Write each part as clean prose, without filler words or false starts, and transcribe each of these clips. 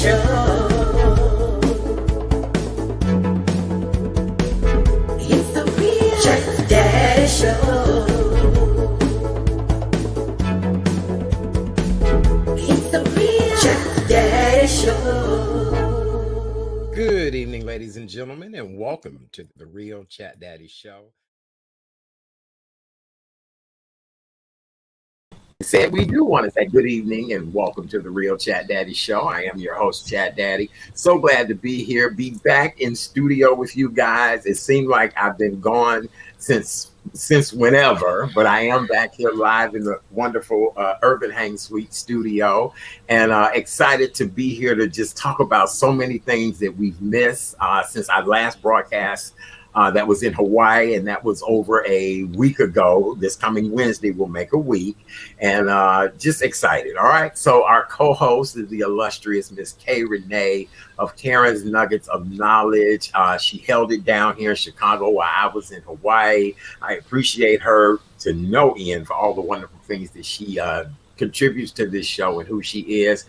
Show. It's the real Chat Daddy Show. It's the real Chat Daddy Show. Good evening, ladies and gentlemen, and welcome to the Real Chat Daddy Show. Said we do want to say good evening and welcome to the Real Chat Daddy Show. I am your host, Chat Daddy. So glad to be here, be back in studio with you guys. It seemed like I've been gone since whenever, but I am back here live in the wonderful Urban Hang Suite studio, and excited to be here to just talk about so many things that we've missed since our last broadcast. That was in Hawaii, and that was over a week ago. This coming Wednesday will make a week, and just excited. All right, so our co-host is the illustrious Miss K Renee of Karen's Nuggets of Knowledge. She held it down here in Chicago while I was in Hawaii. I appreciate her to no end for all the wonderful things that she contributes to this show and who she is.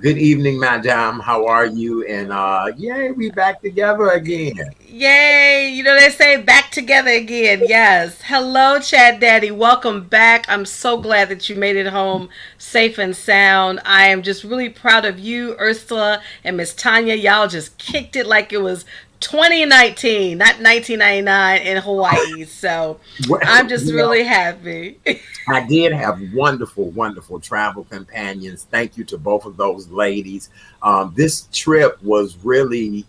Good evening, madam. How are you? And yay, we back together again. Yay! You know, they say back together again. Yes. Hello, Chat Daddy. Welcome back. I'm so glad that you made it home safe and sound. I am just really proud of you, Ursula, and Miss Tanya. Y'all just kicked it like it was 2019, not 1999 in Hawaii. So I'm just really happy. I did have wonderful, wonderful travel companions. Thank you to both of those ladies. This trip was really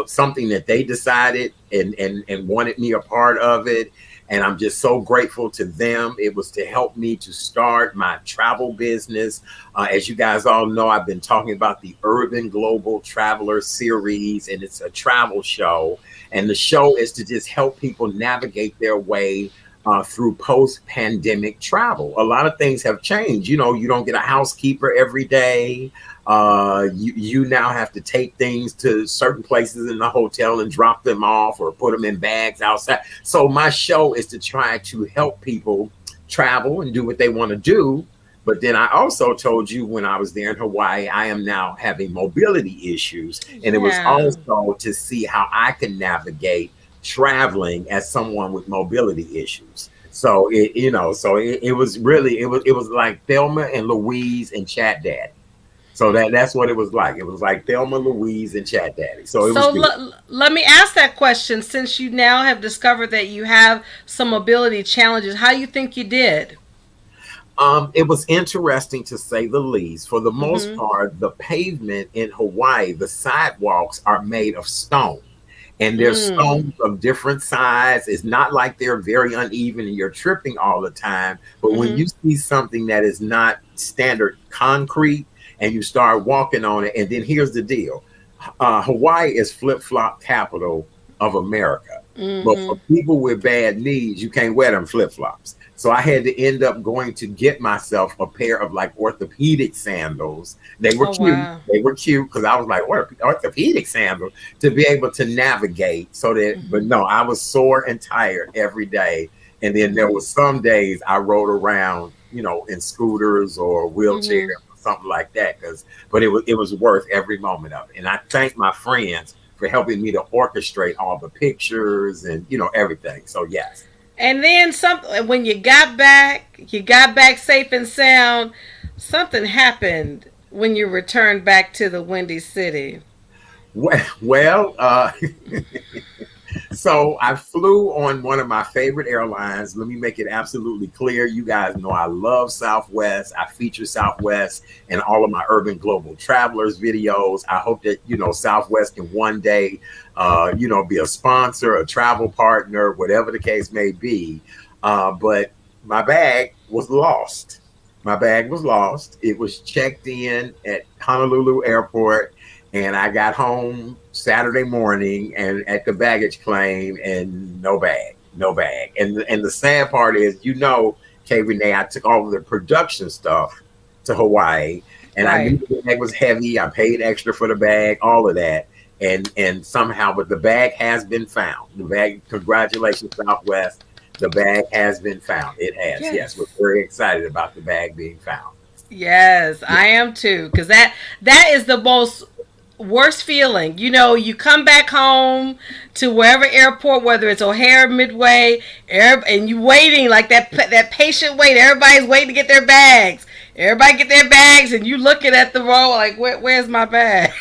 something that they decided and wanted me a part of it. And I'm just so grateful to them. It was to help me to start my travel business. As you guys all know, I've been talking about the Urban Global Traveler series, and it's a travel show. And the show is to just help people navigate their way through post-pandemic travel. A lot of things have changed. You know, you don't get a housekeeper every day. You now have to take things to certain places in the hotel and drop them off or put them in bags outside. So my show is to try to help people travel and do what they want to do. But then I also told you when I was there in Hawaii, I am now having mobility issues. And it was also to see how I can navigate traveling as someone with mobility issues. So it was like Thelma and Louise and Chat Daddy. So that's what it was like. It was like Thelma, Louise, and Chat Daddy. So let me ask that question. Since you now have discovered that you have some mobility challenges, how do you think you did? It was interesting to say the least. For the most part, the pavement in Hawaii, the sidewalks are made of stone. And there's stones of different size. It's not like they're very uneven and you're tripping all the time. But when you see something that is not standard concrete and you start walking on it, and then here's the deal. Hawaii is flip-flop capital of America. But for people with bad knees, you can't wear them flip-flops. So I had to end up going to get myself a pair of like orthopedic sandals. They were cute. Wow. They were cute because I was like, what, orthopedic sandals to be able to navigate so that, but no, I was sore and tired every day. And then there was some days I rode around, in scooters or wheelchair or something like that. But it was worth every moment of it. And I thank my friends for helping me to orchestrate all the pictures and, everything. So yes. And then when you got back safe and sound, something happened when you returned back to the Windy City. Well, so I flew on one of my favorite airlines. Let me make it absolutely clear. You guys know I love Southwest. I feature Southwest in all of my Urban Global Travelers videos. I hope that, Southwest can one day, be a sponsor, a travel partner, whatever the case may be. But my bag was lost. It was checked in at Honolulu Airport. And I got home Saturday morning and at the baggage claim and no bag. And the sad part is, K Renee, I took all of the production stuff to Hawaii and I knew the bag was heavy. I paid extra for the bag, all of that. And somehow, but the bag has been found. The bag, congratulations, Southwest. The bag has been found. It has. Yes. We're very excited about the bag being found. Yes, I am too. Because that is the most worst feeling. You know, you come back home to wherever airport, whether it's O'Hare, Midway, and you waiting like that patient wait. Everybody's waiting to get their bags. Everybody get their bags, and you looking at the row like, where's my bag?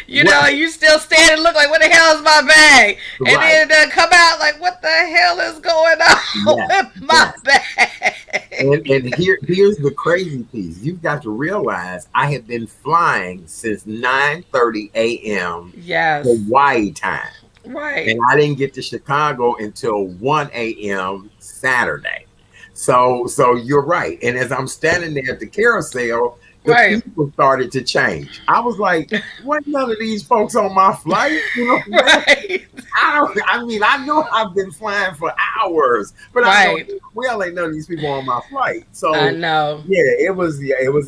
You know, you still stand and look like, what the hell is my bag? And Right. then come out like, what the hell is going on Yes, with my yes. bag? And here's the crazy piece. You've got to realize I have been flying since 9:30 a.m. Yes. Hawaii time. Right. And I didn't get to Chicago until 1 a.m. Saturday. So you're right. And as I'm standing there at the carousel, the Right. people started to change. I was like, "What? None of these folks on my flight?" You know, Right. I mean, I know I've been flying for hours, but Right. I know well ain't none of these people on my flight. So I know. yeah, it was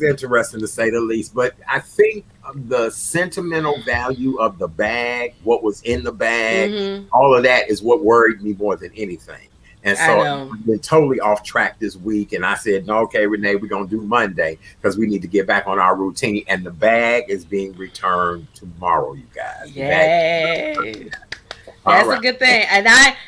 interesting to say the least. But I think the sentimental value of the bag, what was in the bag, Hmm. all of that is what worried me more than anything. And I so know. I've been totally off track this week. And I said, no, okay, Renee, we're going to do Monday because we need to get back on our routine. And the bag is being returned tomorrow, you guys. The bag- Yay. All That's a right. good thing. And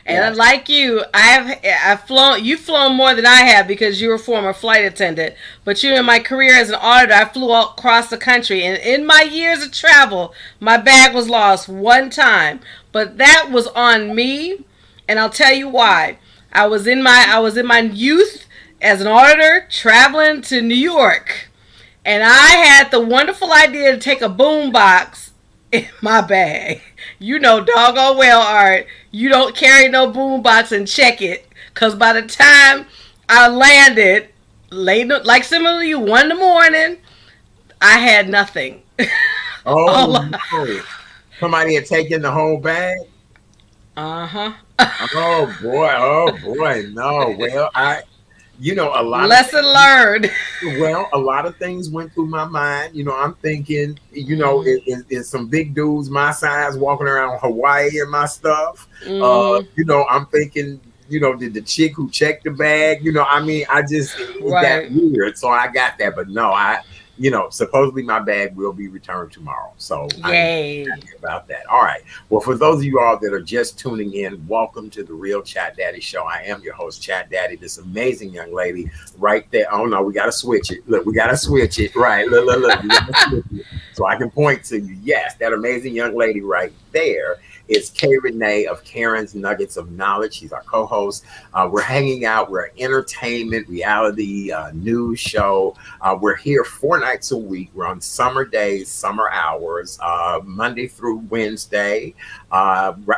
Yes. like you, I've flown. You've flown more than I have because you're a former flight attendant. But you, in my career as an auditor, I flew all across the country, and in my years of travel, my bag was lost one time. But that was on me, and I'll tell you why. I was in my youth as an auditor traveling to New York, and I had the wonderful idea to take a boom box in my bag. You know doggone well, Art, you don't carry no boom box and check it. Cause by the time I landed, late like similar to you, 1 in the morning, I had nothing. Oh, All, no. Somebody had taken the whole bag? uh-huh. Oh boy, no. Well, a lot of Lesson learned. a lot of things went through my mind. I'm thinking, Mm-hmm. is some big dudes my size walking around Hawaii and my stuff. Mm-hmm. I'm thinking, did the chick who checked the bag, I mean, it got Right. weird. So I got that, but no, supposedly my bag will be returned tomorrow. So I'm Yay. happy about that. All right. Well, for those of you all that are just tuning in, welcome to the Real Chat Daddy Show. I am your host, Chat Daddy. This amazing young lady right there. Oh no, we gotta switch it. Look, we gotta switch it. Right. Look. We gotta switch it. So I can point to you. Yes, that amazing young lady right there is K Renee of Karen's Nuggets of Knowledge. She's our co-host. We're hanging out. We're an entertainment, reality, news show. We're here 4 nights a week. We're on summer days, summer hours, Monday through Wednesday.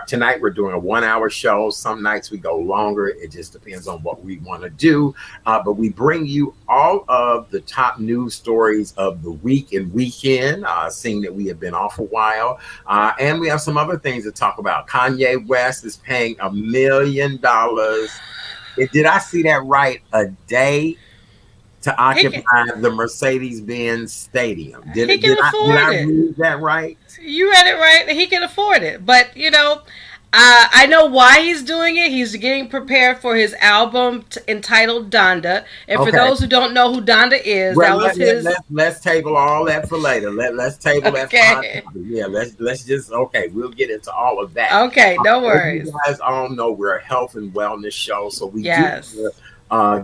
Tonight we're doing a 1 hour show. Some nights we go longer. It just depends on what we want to do. But we bring you all of the top news stories of the week and weekend, seeing that we have been off a while. And we have some other things to talk about. Kanye West is paying $1 million. Did I see that right? A day to occupy the Mercedes-Benz Stadium. Did He can afford I it. read that right? You read it right. He can afford it. But, I know why he's doing it. He's getting prepared for his album entitled Donda. And for Okay. those who don't know who Donda is, Well, that was his. let's table all that for later. Let's table that for hot Okay. topic. Yeah, let's just we'll get into all of that. Okay, no As worries. you guys all know, we're a health and wellness show, so we Yes. do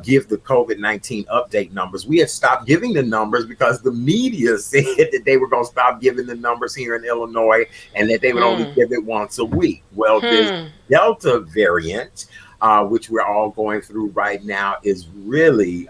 give the COVID-19 update numbers. We had stopped giving the numbers because the media said that they were going to stop giving the numbers here in Illinois and that they would only give it once a week. Well, this Delta variant, which we're all going through right now, is really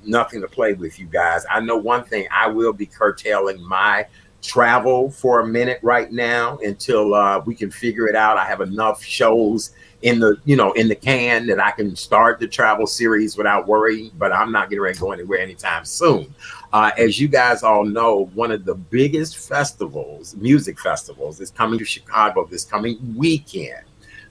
nothing to play with, you guys. I know one thing, I will be curtailing my travel for a minute right now until we can figure it out. I have enough shows in the can that I can start the travel series without worrying, but I'm not getting ready to go anywhere anytime soon. As you guys all know, one of the biggest music festivals, is coming to Chicago this coming weekend.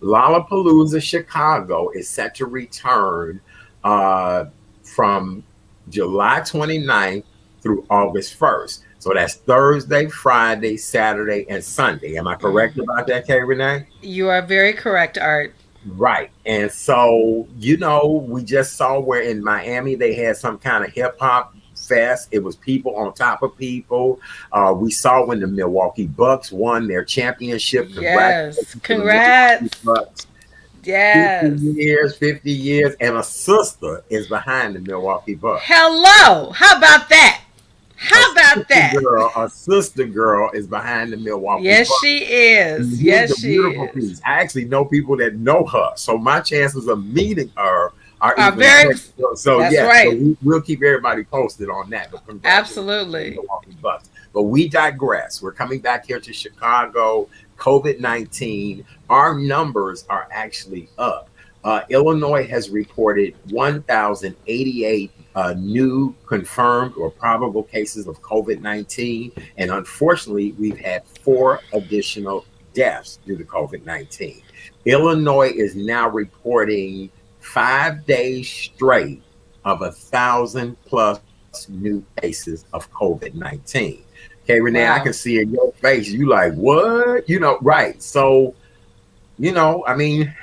Lollapalooza Chicago is set to return from July 29th through August 1st. So that's Thursday, Friday, Saturday, and Sunday. Am I correct about that, K Renee? You are very correct, Art. Right. And so, we just saw where in Miami they had some kind of hip hop fest. It was people on top of people. We saw when the Milwaukee Bucks won their championship. Yes. Congratulations to the Milwaukee Congrats. Bucks. Yes. 50 years, and a sister is behind the Milwaukee Bucks. Hello. How about that? How about that? A sister girl is behind the Milwaukee Yes, Bucks. she is. Yes, she is. Piece. I actually know people that know her, so my chances of meeting her are even very. So that's yeah, right. so we'll keep everybody posted on that. But absolutely, Milwaukee Bucks. But we digress. We're coming back here to Chicago. COVID-19. Our numbers are actually up. Illinois has reported 1,088 new confirmed or probable cases of COVID-19. And unfortunately, we've had 4 additional deaths due to COVID-19. Illinois is now reporting 5 days straight of 1,000+ new cases of COVID-19. Okay, Renee, wow. I can see in your face, you like, what? Right. So, I mean,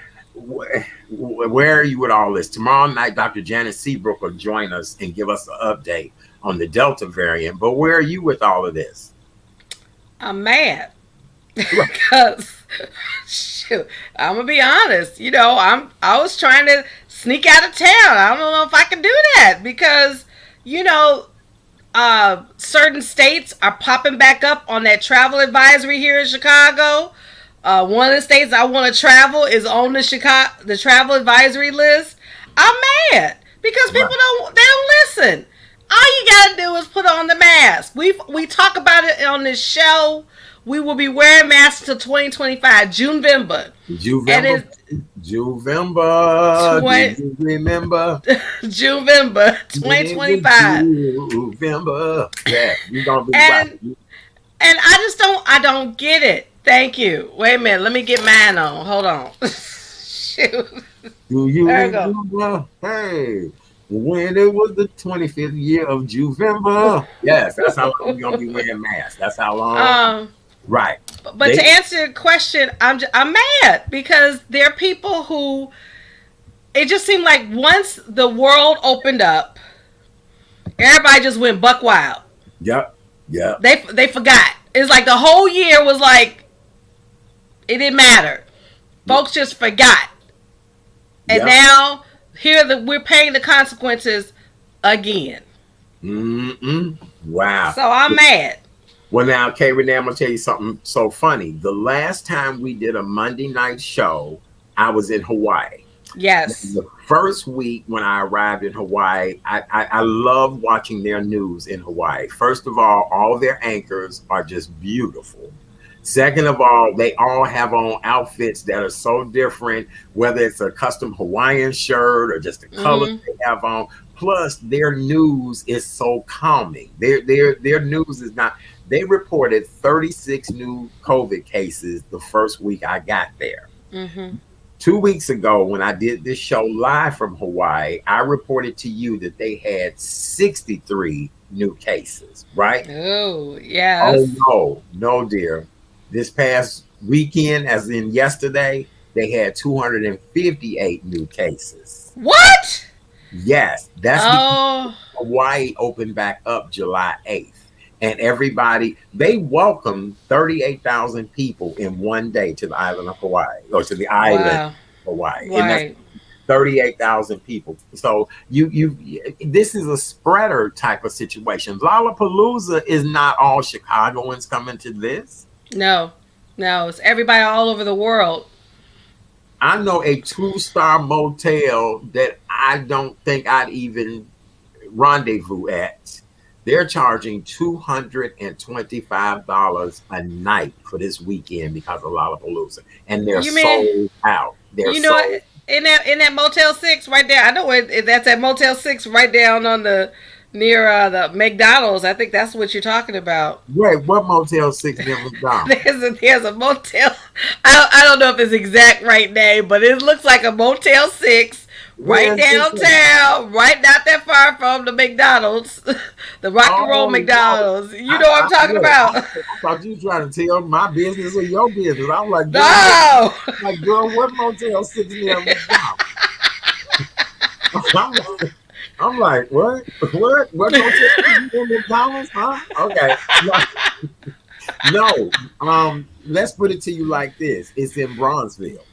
where are you with all this? Tomorrow night, Dr. Janet Seabrook will join us and give us an update on the Delta variant. But where are you with all of this? I'm mad because, shoot, I'm gonna be honest. I was trying to sneak out of town. I don't know if I can do that because, certain states are popping back up on that travel advisory here in Chicago. One of the states I want to travel is on the travel advisory list. I'm mad because people don't listen. All you gotta do is put on the mask. We talk about it on this show. We will be wearing masks till 2025, June-vember. June-vember. Do you remember? June-vember 2025. June-vember. Yeah, you're gonna be right. And I don't get it. Thank you. Wait a minute. Let me get mine on. Hold on. Shoot. Do you remember? Hey, when it was the 25th year of June-vember. Yes, that's how long we're going to be wearing masks. That's how long. Right. But to answer your question, I'm mad because there are people who, it just seemed like once the world opened up, everybody just went buck wild. Yep. Yeah. They forgot. It's like the whole year was like, it didn't matter. Folks just forgot. And now we're paying the consequences again. Wow. So I'm mad. Well, now, K Renee, I'm going to tell you something so funny. The last time we did a Monday night show, I was in Hawaii. Yes. The first week when I arrived in Hawaii, I love watching their news in Hawaii. First of all their anchors are just beautiful. Second of all, they all have on outfits that are so different, whether it's a custom Hawaiian shirt or just the colors they have on. Plus, their news is so calming. Their news is not. They reported 36 new COVID cases the first week I got there. 2 weeks ago, when I did this show live from Hawaii, I reported to you that they had 63 new cases, right? Oh, yes. Oh, no, dear. This past weekend, as in yesterday, they had 258 new cases. What? Yes. That's because Hawaii opened back up July 8th. And everybody, they welcomed 38,000 people in one day to the island of Hawaii, or to the island of Hawaii. Right. And that's 38,000 people. So this is a spreader type of situation. Lollapalooza is not all Chicagoans coming to this. No, it's everybody all over the world. I know a 2-star motel that I don't think I'd even rendezvous at. They're charging $225 a night for this weekend because of Lollapalooza, and they're sold out. They're sold. In that Motel 6 right there. I know that's at Motel 6 right down on near the McDonald's. I think that's what you're talking about. Wait, what Motel 6 near McDonald's? There's a motel. I don't know if it's exact right name, but it looks like a Motel 6. Right downtown, right not that far from the McDonald's, the Rock and Roll McDonald's. You know what I'm talking about. I thought you were trying to tell my business or your business. I was like, no. Girl, what Motel 6 near McDonald's? I'm like, what? What hotel you in McDonald's? Huh? Okay. No. Let's put it to you like this. It's in Bronzeville.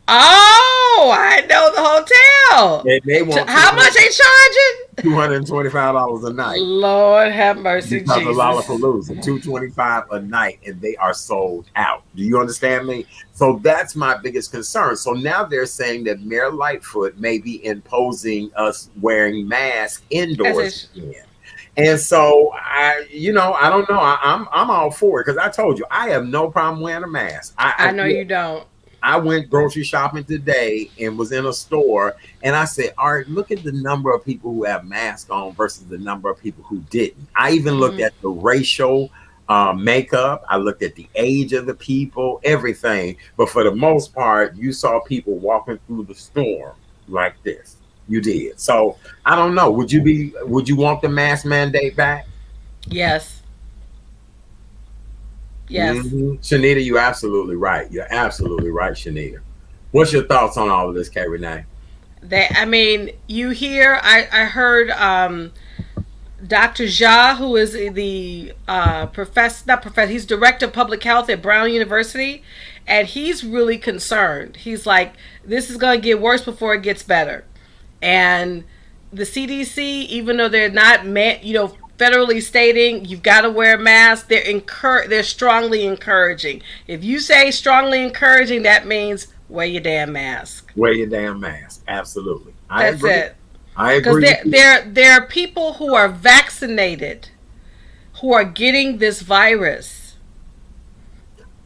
Oh, I know the hotel. And they want How much they charging? $225 a night. Lord have mercy, Because of Jesus. Lollapalooza, $225 a night, and they are sold out. Do you understand me? So that's my biggest concern. So now they're saying that Mayor Lightfoot may be imposing us wearing masks indoors again. And so I don't know. I'm all for it because I told you I have no problem wearing a mask. I know you don't. I went grocery shopping today and was in a store, and I said, all right, look at the number of people who have masks on versus the number of people who didn't. I even looked at the racial makeup. I looked at the age of the people, everything. But for the most part, you saw people walking through the storm like this. You did. So I don't know. Would you want the mask mandate back? Yes. Yes. Mm-hmm. Shanita, you're absolutely right. You're absolutely right, Shanita. What's your thoughts on all of this, K Renee? You hear, I heard Dr. Jha, who is the he's director of public health at Brown University, and he's really concerned. He's like, this is going to get worse before it gets better. And the CDC, even though they're not, federally stating you've got to wear a mask, they're strongly encouraging. If you say strongly encouraging, that means wear your damn mask. Wear your damn mask. Absolutely. That's it. I agree. Because there are people who are vaccinated who are getting this virus.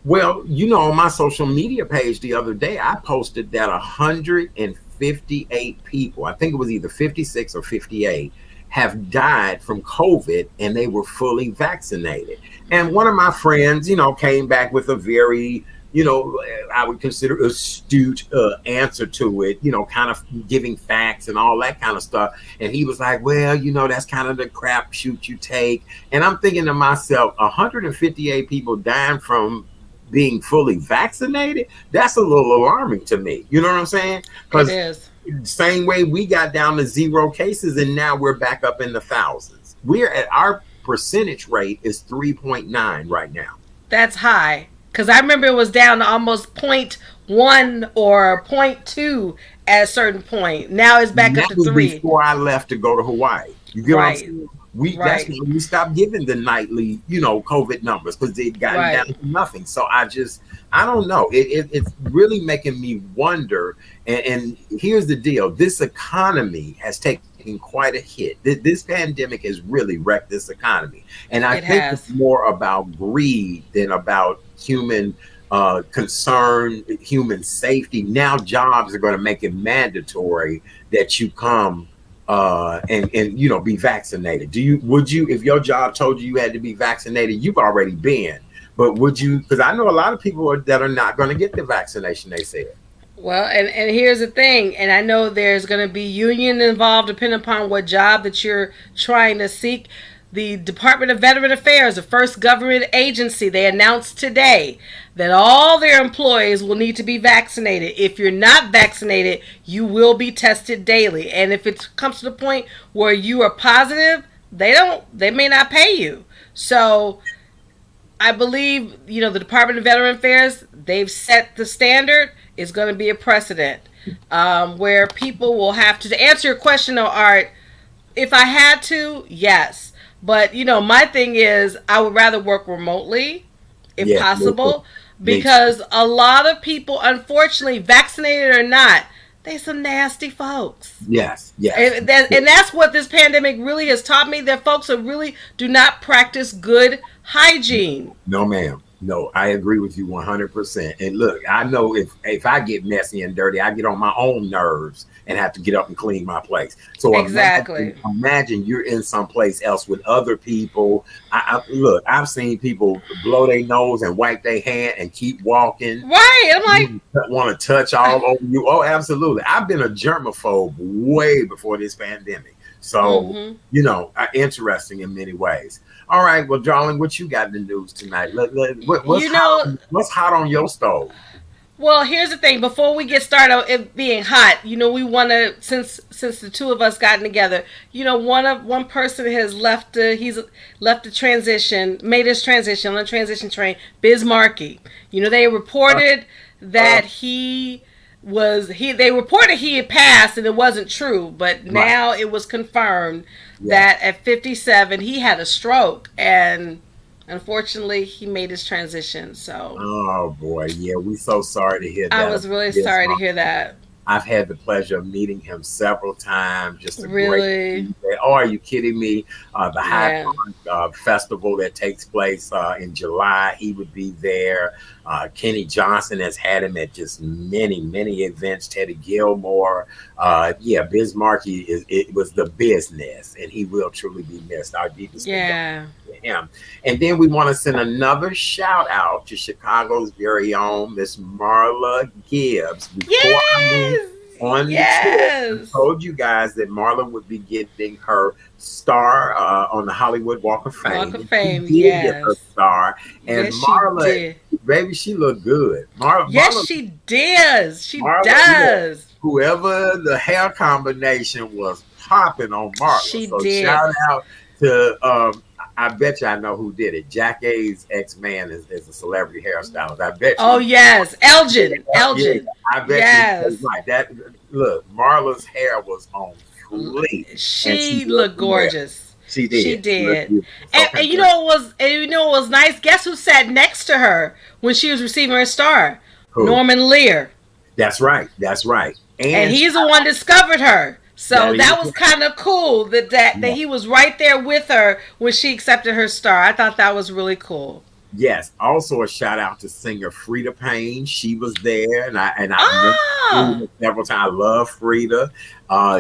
Well, on my social media page the other day, I posted that 158 people, I think it was either 56 or 58, have died from COVID, and they were fully vaccinated. And one of my friends, came back with a very, I would consider astute answer to it, kind of giving facts and all that kind of stuff. And he was like, well, that's kind of the crapshoot you take. And I'm thinking to myself, 158 people dying from being fully vaccinated, that's a little alarming to me. You know what I'm saying? It is. Same way we got down to 0 cases and now we're back up in the thousands. We're at our percentage rate is 3.9 right now. That's high. Because I remember it was down to almost 0.1 or 0.2 at a certain point. Now it's back up to 3. Before I left to go to Hawaii. You get what I'm saying? That's when we stopped giving the nightly, COVID numbers because they'd gotten down to nothing. So I don't know. It's really making me wonder. And here's the deal. This economy has taken quite a hit. This pandemic has really wrecked this economy. And I think it's more about greed than about human concern, human safety. Now jobs are going to make it mandatory that you come and be vaccinated. Would you, if your job told you had to be vaccinated, you've already been, but would you, because I know a lot of people that are not going to get the vaccination, they said. Well, and here's the thing, and I know there's going to be union involved depending upon what job that you're trying to seek. The Department of Veteran Affairs, the first government agency, they announced today that all their employees will need to be vaccinated. If you're not vaccinated, you will be tested daily. And if it comes to the point where you are positive, they may not pay you. So I believe, the Department of Veteran Affairs, they've set the standard. It's going to be a precedent where people will have to answer your question, though, Art, if I had to, yes. But, my thing is I would rather work remotely if possible, because a lot of people, unfortunately, vaccinated or not, they some nasty folks. Yes. And that's what this pandemic really has taught me, that folks really do not practice good hygiene. No, ma'am. No, I agree with you 100%. And look, I know if I get messy and dirty, I get on my own nerves and have to get up and clean my place. So imagine you're in someplace else with other people. I've seen people blow their nose and wipe their hand and keep walking. Right. I'm like, want to touch all over you. Oh, absolutely. I've been a germaphobe way before this pandemic. So, interesting in many ways. All right, well, darling, what you got in the news tonight? What's hot on your stove? Well, here's the thing. Before we get started on it being hot, we want to since the two of us gotten together. One person has left. He's left the transition, made his transition on the transition train. Biz Markie. They reported that he was he. They reported he had passed, and it wasn't true. But now it was confirmed that at 57 he had a stroke, and unfortunately, he made his transition. So, oh boy, yeah, we so sorry to hear that. I was really sorry to hear that. I've had the pleasure of meeting him several times. Just a really. Great. Oh, are you kidding me? The High Point Festival that takes place in July, he would be there. Kenny Johnson has had him at just many events. Teddy Gilmore, Biz Markie it was the business, and he will truly be missed. Our deepest condolences to him. And then we want to send another shout out to Chicago's very own Miss Marla Gibbs. On the tour, I told you guys that Marla would be getting her star on the Hollywood Walk of Fame. Walk of Fame, she did get her star, and Marla, baby, she looked good. Yes, she does. She does. Whoever the hair combination was popping on Marla. She so did. Shout out to I bet you I know who did it. Jack A's ex-man is a celebrity hairstylist. I bet you. Oh, yes. Elgin. Yeah, I bet you. Right. Look, Marla's hair was on fleek. She looked gorgeous. Well. She did. She did. And you know what was nice? Guess who sat next to her when she was receiving her star? Who? Norman Lear. That's right. And he's the one that discovered her. So that was kind of cool that he was right there with her when she accepted her star. I thought that was really cool. Yes. Also a shout out to singer Frida Payne. She was there, and I met several times. I love Frida.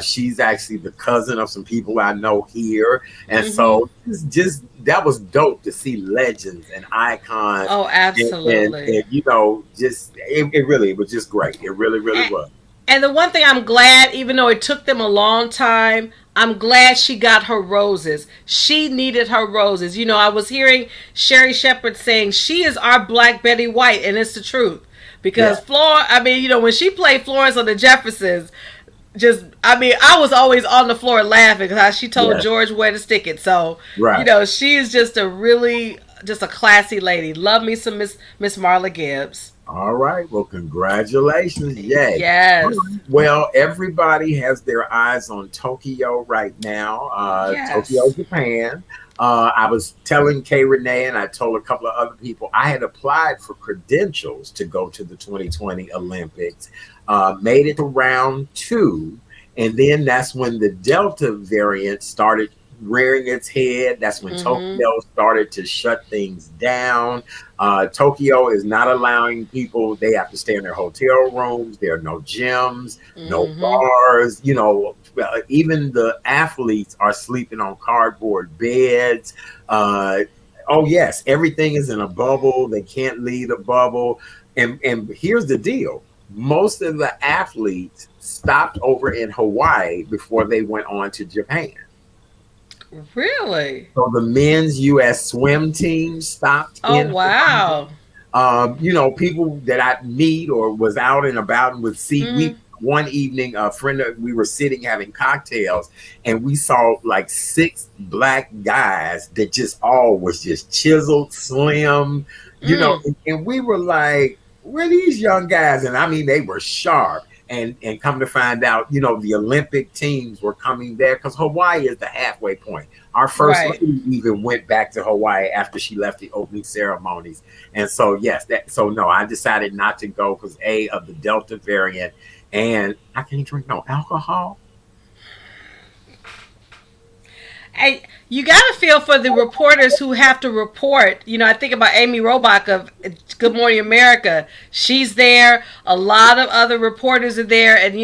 She's actually the cousin of some people I know here, and so just that was dope to see legends and icons. Oh, absolutely. And it really was just great. It really was. And the one thing I'm glad, even though it took them a long time, I'm glad she got her roses. She needed her roses. I was hearing Sherry Shepherd saying she is our Black Betty White, and it's the truth. Because when she played Florence on the Jeffersons, I was always on the floor laughing because she told George where to stick it. So, she is just a classy lady. Love me some Miss Marla Gibbs. All right. Well, congratulations. Yay. Yes. Well, everybody has their eyes on Tokyo right now. Tokyo, Japan. I was telling K Renee, and I told a couple of other people, I had applied for credentials to go to the 2020 Olympics, made it to round 2. And then that's when the Delta variant started rearing its head. That's when Tokyo started to shut things down. Tokyo is not allowing people, they have to stay in their hotel rooms. There are no gyms, no bars, even the athletes are sleeping on cardboard beds. Everything is in a bubble. They can't leave the bubble. And here's the deal. Most of the athletes stopped over in Hawaii before they went on to Japan. Really? So the men's U.S. swim team stopped. Oh, wow. People that I meet or was out and about and would see. One evening, we were sitting having cocktails, and we saw like 6 black guys that just all was just chiseled, slim, and we were like, where are these young guys? And I mean, they were sharp. And come to find out, the Olympic teams were coming there because Hawaii is the halfway point. Our first lady even went back to Hawaii after she left the opening ceremonies. And so, I decided not to go because of the Delta variant, and I can't drink no alcohol. You got to feel for the reporters who have to report. I think about Amy Robach of Good Morning America. She's there. A lot of other reporters are there, and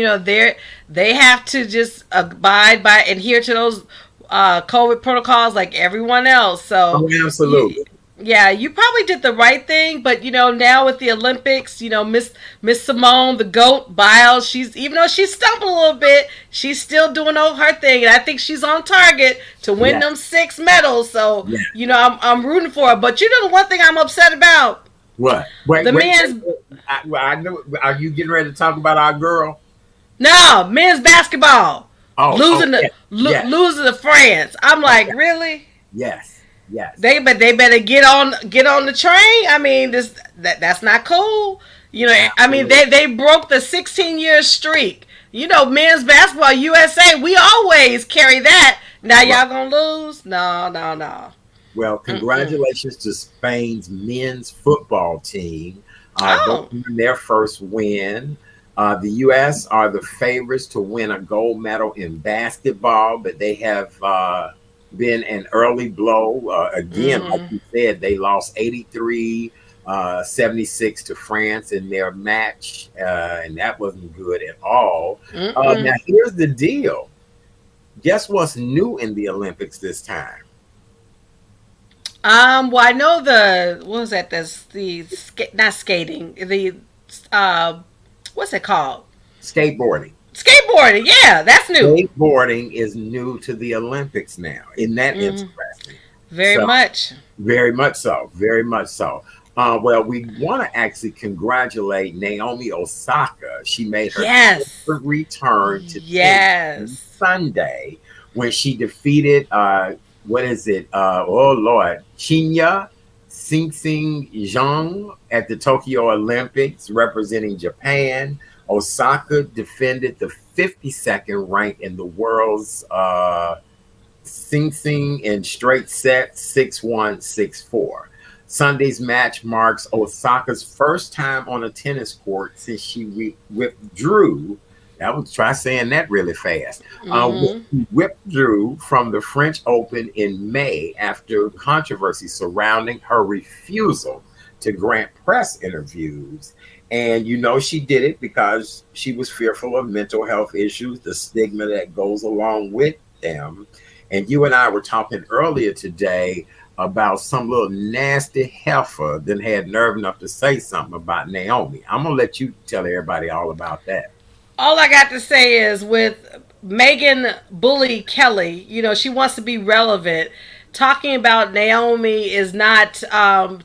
they have to just adhere to those COVID protocols like everyone else. So absolutely. You probably did the right thing, but now with the Olympics, Miss Simone, the GOAT, Biles, even though she stumbled a little bit, she's still doing her thing, and I think she's on target to win them 6 medals. So I'm rooting for her. But the one thing I'm upset about, What? Wait, The wait. men's I know. Are you getting ready to talk about our girl? no men's basketball Oh, losing to yes, yes, losing to France. I'm like, really? yes, yes. They better get on the train. I mean, that's not cool. You know, I mean Absolutely. they broke the 16-year streak. You know, men's basketball USA, we always carry that. Now Right. y'all gonna lose? No, no, no. Well, Mm-mm. congratulations to Spain's men's football team. They Oh. won their first win. The U.S. are the favorites to win a gold medal in basketball, but they have been an early blow. Again, like Mm-hmm. you said, they lost 83-76 to France in their match, and that wasn't good at all. Now, Mm-mm. here's the deal. Guess what's new in the Olympics this time? Well, I know what was that? Not skating. Uh, what's it called? Skateboarding. Skateboarding. Yeah, that's new. Skateboarding is new to the Olympics now. Isn't that Mm, interesting? very So, much. very much so. Very much so. Well, we want to actually congratulate Naomi Osaka. She made her Yes. return to tennis Yes. Sunday when she defeated, what is it? Oh, Lord. Shinya Sing Zhang at the Tokyo Olympics representing Japan. Osaka defended the 52nd rank in the world's Sing in straight sets 6-1, 6-4. Sunday's match marks Osaka's first time on a tennis court since she withdrew. That was try saying that really fast. Mm-hmm. Withdrew from the French Open in May after controversy surrounding her refusal to grant press interviews. And you know she did it because she was fearful of mental health issues, the stigma that goes along with them. And you and I were talking earlier today about some little nasty heifer that had nerve enough to say something about Naomi. I'm gonna let you tell everybody all about that. All I got to say is with Megan Bully Kelly, you know, she wants to be relevant. Talking about Naomi is not,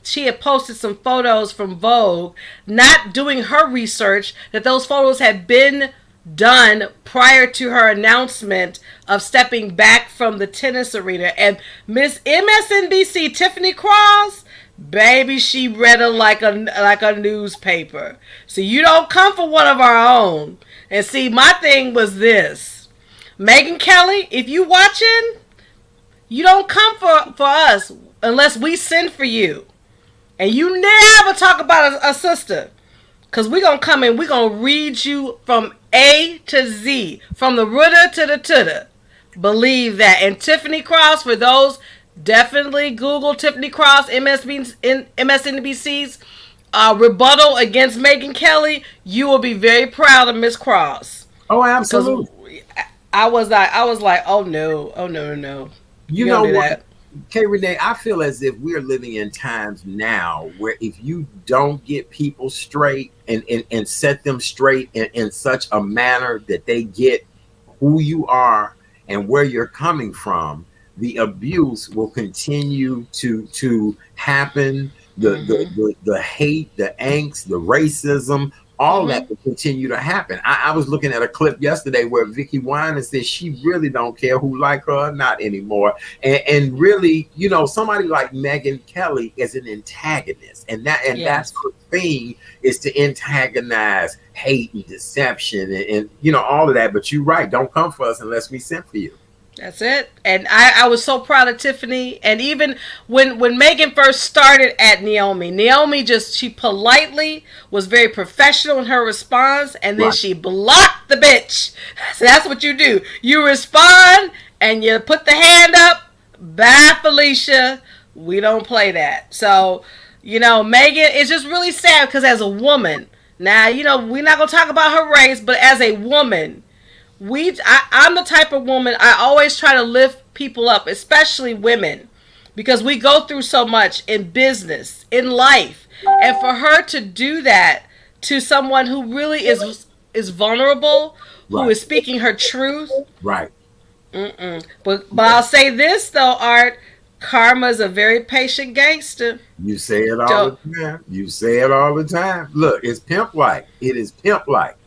she had posted some photos from Vogue, not doing her research that those photos had been done prior to her announcement of stepping back from the tennis arena. And Miss MSNBC Tiffany Cross, baby, she read it like a newspaper. So you don't come for one of our own. And see, my thing was this. Megan Kelly, if you watching, you don't come for us unless we send for you. And you never talk about a sister. Because we're going to come in, we're going to read you from A to Z, from the rudder to the tudder. Believe that. And Tiffany Cross, for those, definitely Google Tiffany Cross, MSNBC's rebuttal against Megan Kelly. You will be very proud of Miss Cross. Oh, Because absolutely. I was like, oh no, oh no, no, no. You You know don't do what, that. K Renee, I feel as if we're living in times now where if you don't get people straight and set them straight in such a manner that they get who you are and where you're coming from, the abuse will continue to happen. Mm-hmm. The hate, the angst, the racism, all Mm-hmm. that will continue to happen. I was looking at a clip yesterday where Vicky Wine said she really don't care who like her or not anymore. And really, you know, somebody like Megan Kelly is an antagonist, and that's Yes. her thing is to antagonize hate and deception and you know all of that. But you're right, don't come for us unless we sent for you. That's it. And I was so proud of Tiffany. And even when Megan first started at Naomi just, she politely was very professional in her response. And then Right. she blocked the bitch. So that's what you do. You respond and you put the hand up. Bye, Felicia. We don't play that. So, you know, Megan, it's just really sad because as a woman, now, you know, we're not going to talk about her race, but as a woman, I'm the type of woman, I always try to lift people up, especially women, because we go through so much in business, in life. And for her to do that to someone who really is vulnerable, who Right. is speaking her truth. Right. But I'll say this though, Art, Karma's a very patient gangster. You say it all Don't. the time. You say it all the time. Look, it's pimp like. It is pimp like.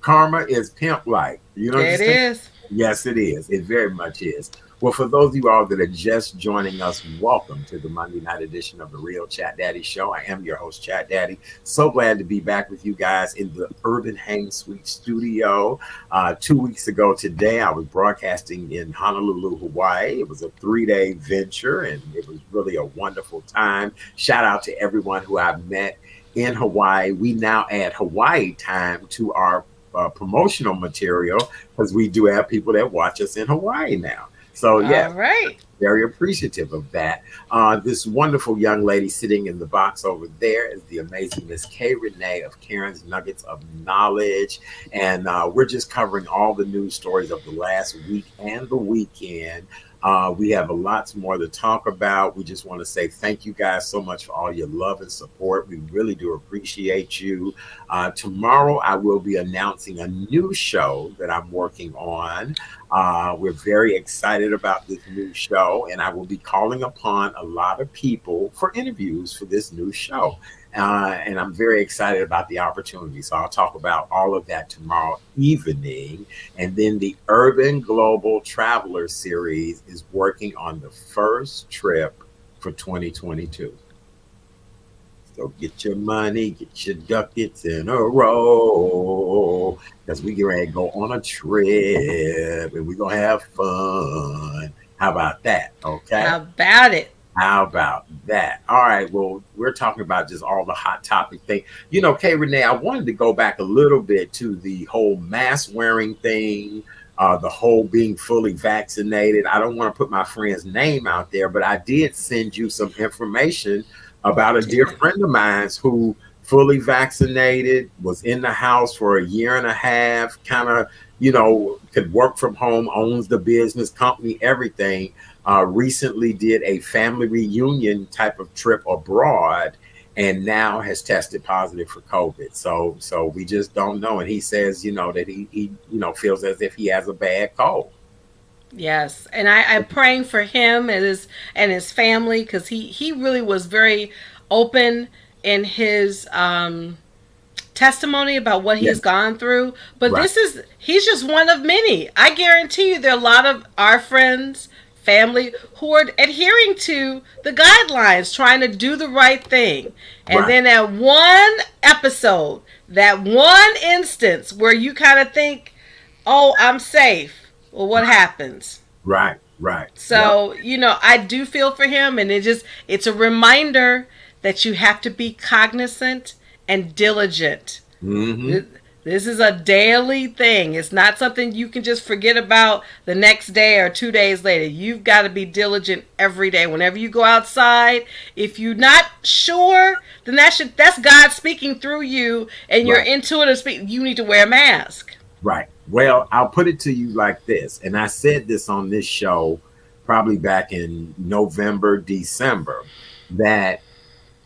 Karma is pimp like. You know what I'm It saying? is. Yes, it is. It very much is. Well, for those of you all that are just joining us, welcome to the Monday night edition of the Real Chat Daddy Show. I am your host, Chat Daddy. So glad to be back with you guys in the Urban Hang Suite studio. 2 weeks ago today, I was broadcasting in Honolulu, Hawaii. It was a 3-day venture, and it was really a wonderful time. Shout out to everyone who I've met in Hawaii. We now add Hawaii time to our promotional material because we do have people that watch us in Hawaii now. So, yeah, All right. very appreciative of that. This wonderful young lady sitting in the box over there is the amazing Miss K Renee of Karen's Nuggets of Knowledge. And we're just covering all the news stories of the last week and the weekend. We have a lot more to talk about. We just want to say thank you guys so much for all your love and support. We really do appreciate you. Tomorrow, I will be announcing a new show that I'm working on. We're very excited about this new show, and I will be calling upon a lot of people for interviews for this new show. And I'm very excited about the opportunity. So I'll talk about all of that tomorrow evening. And then the Urban Global Traveler Series is working on the first trip for 2022. So get your money, get your ducats in a row, because we get ready to go on a trip and we're going to have fun. How about that? Okay. How about it? How about that? All right. Well, we're talking about just all the hot topic thing. You know, K Renee, I wanted to go back a little bit to the whole mask wearing thing, the whole being fully vaccinated. I don't want to put my friend's name out there, but I did send you some information about a dear friend of mine who fully vaccinated, was in the house for a year and a half, kind of, you know, could work from home, owns the business, company, everything. Recently did a family reunion type of trip abroad and now has tested positive for COVID. So we just don't know. And he says, you know, that he feels as if he has a bad cold. Yes, and I'm praying for him and his family, because he really was very open in his testimony about what he's gone through. But Right. he's just one of many. I guarantee you there are a lot of our friends, family, who are adhering to the guidelines, trying to do the right thing. And Right. then that one episode, that one instance where you kind of think, oh, I'm safe. Well, what happens? Right. Right. So, you know, I do feel for him, and it's a reminder that you have to be cognizant and diligent. Hmm. This is a daily thing. It's not something you can just forget about the next day or 2 days later. You've got to be diligent every day. Whenever you go outside, if you're not sure, then that's God speaking through you, and your Right. intuitive speak. You need to wear a mask. Right. Well, I'll put it to you like this. And I said this on this show probably back in November, December, that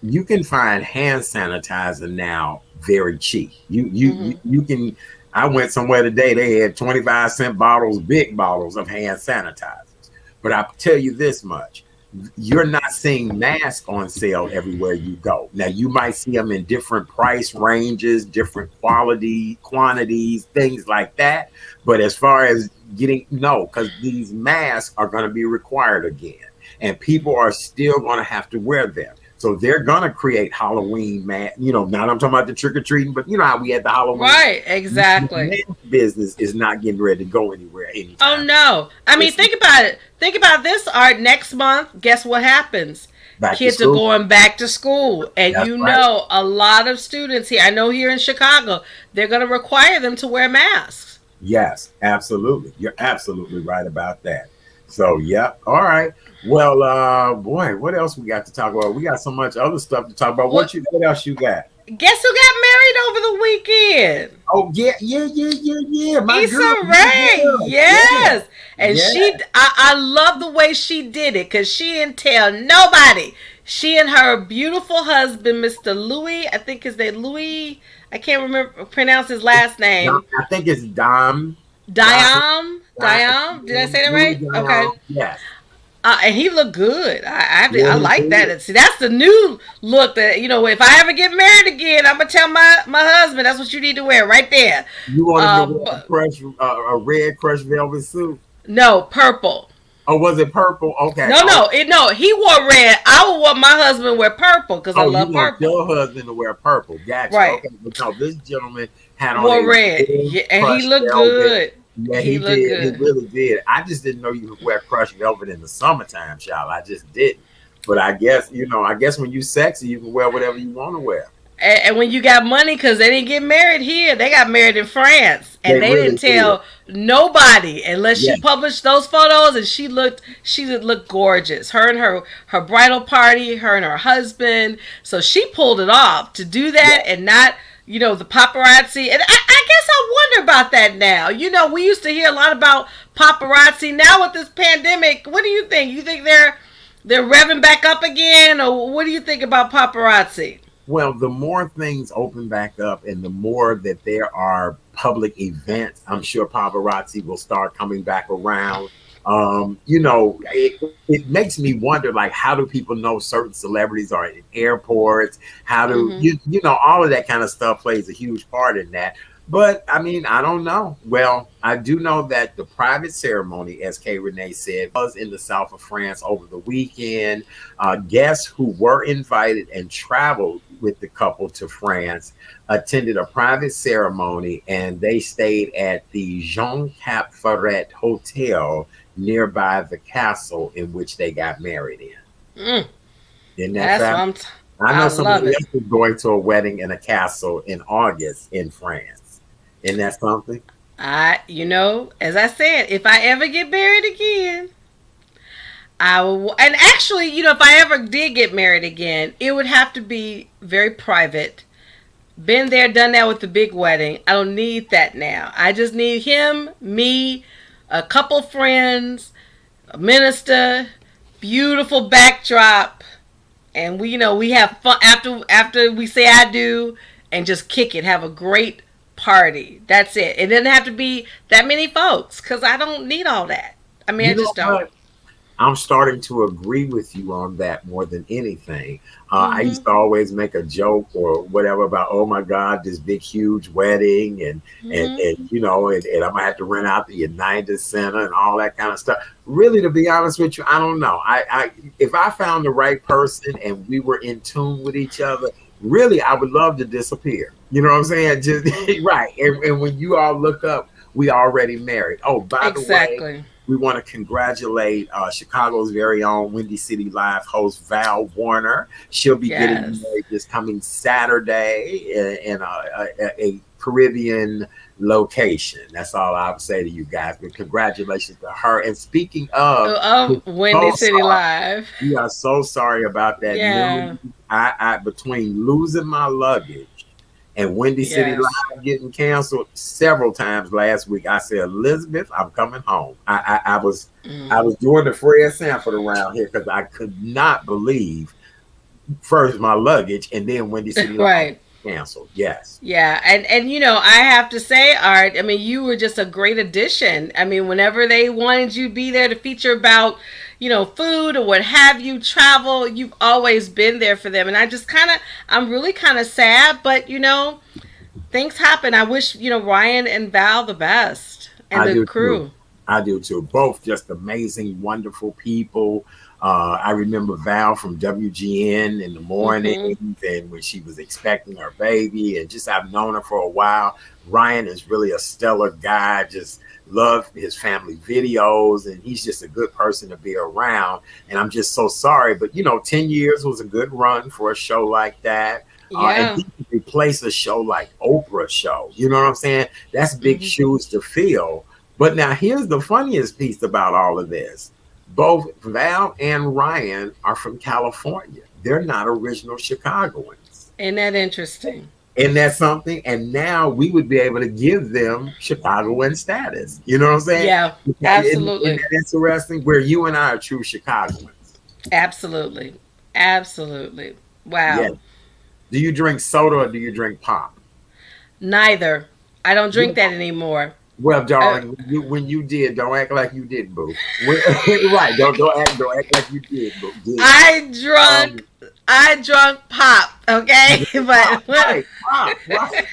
you can find hand sanitizer now very cheap. You can. I went somewhere today, they had 25-cent bottles, big bottles of hand sanitizers. But I'll tell you this much. You're not seeing masks on sale everywhere you go. Now, you might see them in different price ranges, different quantities, things like that. But as far as because these masks are going to be required again, and people are still going to have to wear them. So they're going to create Halloween masks. You know, now I'm talking about the trick-or-treating, but you know how we had the Halloween. Right, exactly. The mask business is not getting ready to go anywhere anytime. Oh no! I mean, think about it. Think about this, Art. Next month, guess what happens? Back to Kids are school. going back to school, and That's you right. know a lot of students here. I know here in Chicago, they're going to require them to wear masks. Yes, absolutely. You're absolutely right about that. So, yeah. All right. Well, boy, what else we got to talk about? We got so much other stuff to talk about. What else you got? Guess who got married over the weekend? Oh, yeah. My Issa girl, Rae, yes. And Yeah. I love the way she did it, because she didn't tell nobody. She and her beautiful husband, Mr. Louis, I think his name Louis, I can't remember pronounce his last name. I think it's Dom. Diam? Did I say that right? Okay. Yes. And he looked good. I Yeah, he like did. that. See, that's the new look that, if I ever get married again, I'm gonna tell my husband that's what you need to wear right there. You want him to wear But a red crushed velvet suit? no, purple. Or was it purple? Okay. No, Oh, no, he wore red. I would want my husband wear purple because I oh, you love want purple. your husband to wear purple? Gotcha. Right, Okay, but no, this gentleman had on a wore red. red Yeah, and he crushed looked velvet. good. Yeah, He he looked did. He good. really did. I just didn't know you could wear crushed velvet in the summertime, child. I just didn't. But I guess I guess when you sexy, you can wear whatever you want to wear. And when you got money, because they didn't get married here, they got married in France, and They they really didn't did. tell nobody unless Yeah. she published those photos, and she looked gorgeous. Her and her bridal party, her and her husband. So she pulled it off to do that, and not the paparazzi. And I guess I wonder about that now. We used to hear a lot about paparazzi. Now with this pandemic, what do you think? You think they're revving back up again, or what do you think about paparazzi? Well, the more things open back up and the more that there are public events, I'm sure paparazzi will start coming back around. It makes me wonder, like, how do people know certain celebrities are in airports? How do Mm-hmm. all of that kind of stuff plays a huge part in that. But I mean, I don't know. Well, I do know that the private ceremony, as K Renee said, was in the south of France over the weekend. Guests who were invited and traveled with the couple to France attended a private ceremony, and they stayed at the Jean Cap Ferret Hotel nearby the castle in which they got married in. Mm, Isn't that that's what fabulous? I know I love somebody it. else is going to a wedding in a castle in August in France. Isn't that something? As I said, if I ever get married again, I will. And actually, if I ever did get married again, it would have to be very private. Been there, done that with the big wedding. I don't need that now. I just need him, me, a couple friends, a minister, beautiful backdrop, and we have fun after we say I do, and just kick it, have a great party. That's it. It doesn't have to be that many folks because I don't need all that. I mean, I You know just don't. what? I'm starting to agree with you on that more than anything. I Mhm. used to always make a joke or whatever about, oh my God, this big huge wedding, Mhm. and I'm gonna have to rent out the United Center and all that kind of stuff. Really, to be honest with you, I don't know. I if I found the right person and we were in tune with each other, really, I would love to disappear. You know what I'm saying? Just right. And when you all look up, we already married. Oh, by the way, Exactly. we want to congratulate Chicago's very own Windy City Live host Val Warner. She'll be getting Yes. married this coming Saturday in a Caribbean location. That's all I'll say to you guys. But congratulations to her. And speaking of, Of Windy so City sorry. Live. We are so sorry about that news. Yeah. I between losing my luggage and Windy City Yes. Live getting canceled several times last week, I said, Elizabeth, I'm coming home. I was doing the Fred Sanford around here because I could not believe first my luggage and then Windy City Live Right. canceled. Yes. Yeah, and I have to say, Art, I mean, you were just a great addition. I mean, whenever they wanted you to be there to feature about, food or what have you, travel, you've always been there for them. And I'm really kind of sad, but things happen. I wish, Ryan and Val the best and I the do too. crew. I do too. Both just amazing, wonderful people. I remember Val from WGN in the Hmm. mornings and when she was expecting her baby, and just I've known her for a while. Ryan is really a stellar guy. Just love his family videos, and he's just a good person to be around. And I'm just so sorry, but 10 years was a good run for a show like that. And Yeah. he could replace a show like Oprah show. You know what I'm saying? That's big Hmm. shoes to fill. But now here's the funniest piece about all of this. Both Val and Ryan are from California. They're not original Chicagoans. Isn't that interesting? And that's something. And now we would be able to give them Chicagoan status. You know what I'm saying? Yeah, Isn't absolutely. that interesting? Where you and I are true Chicagoans. Absolutely. Absolutely. Yes. Wow. Do you drink soda or do you drink pop? Neither. I don't You drink know, that anymore. Well, Uh, darling, when you did, don't act like you didn't, boo. Right? Don't act like you did, boo. Did I drunk um, I drunk pop, okay? pop, But right? Pop, right?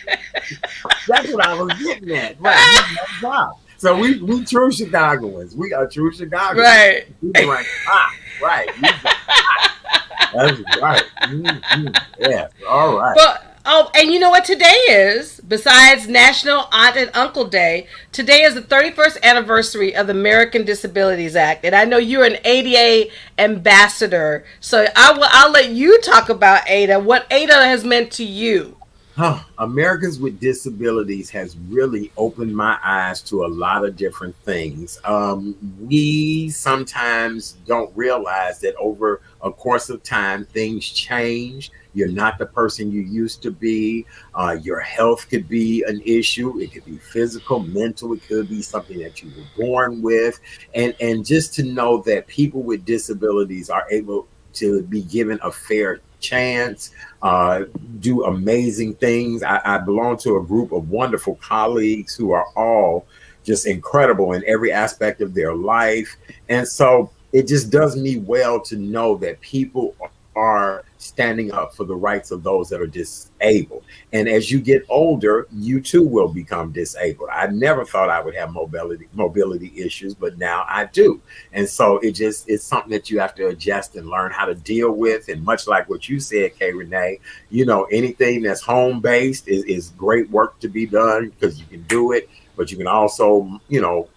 That's what I was getting at, right? You know, pop. So we true Chicagoans. We are true Chicagoans. right. We drink pop, right? We drink pop. That's right. Yes. All right. But oh, and you know what today is? Besides National Aunt and Uncle Day, today is the 31st anniversary of the American Disabilities Act, and I know you're an ADA ambassador, so I'll let you talk about ADA. What ADA has meant to you? Huh. Americans with Disabilities has really opened my eyes to a lot of different things. We sometimes don't realize that over a course of time, things change. You're not the person you used to be. Your health could be an issue. It could be physical, mental. It could be something that you were born with. And just to know that people with disabilities are able to be given a fair chance, uh, do amazing things. I belong to a group of wonderful colleagues who are all just incredible in every aspect of their life. And so it just does me well to know that people are standing up for the rights of those that are disabled. And as you get older, you too will become disabled. I never thought I would have mobility issues, but now I do. And so it's something that you have to adjust and learn how to deal with. And much like what you said, K Renee, anything that's home based is great work to be done because you can do it, but you can also,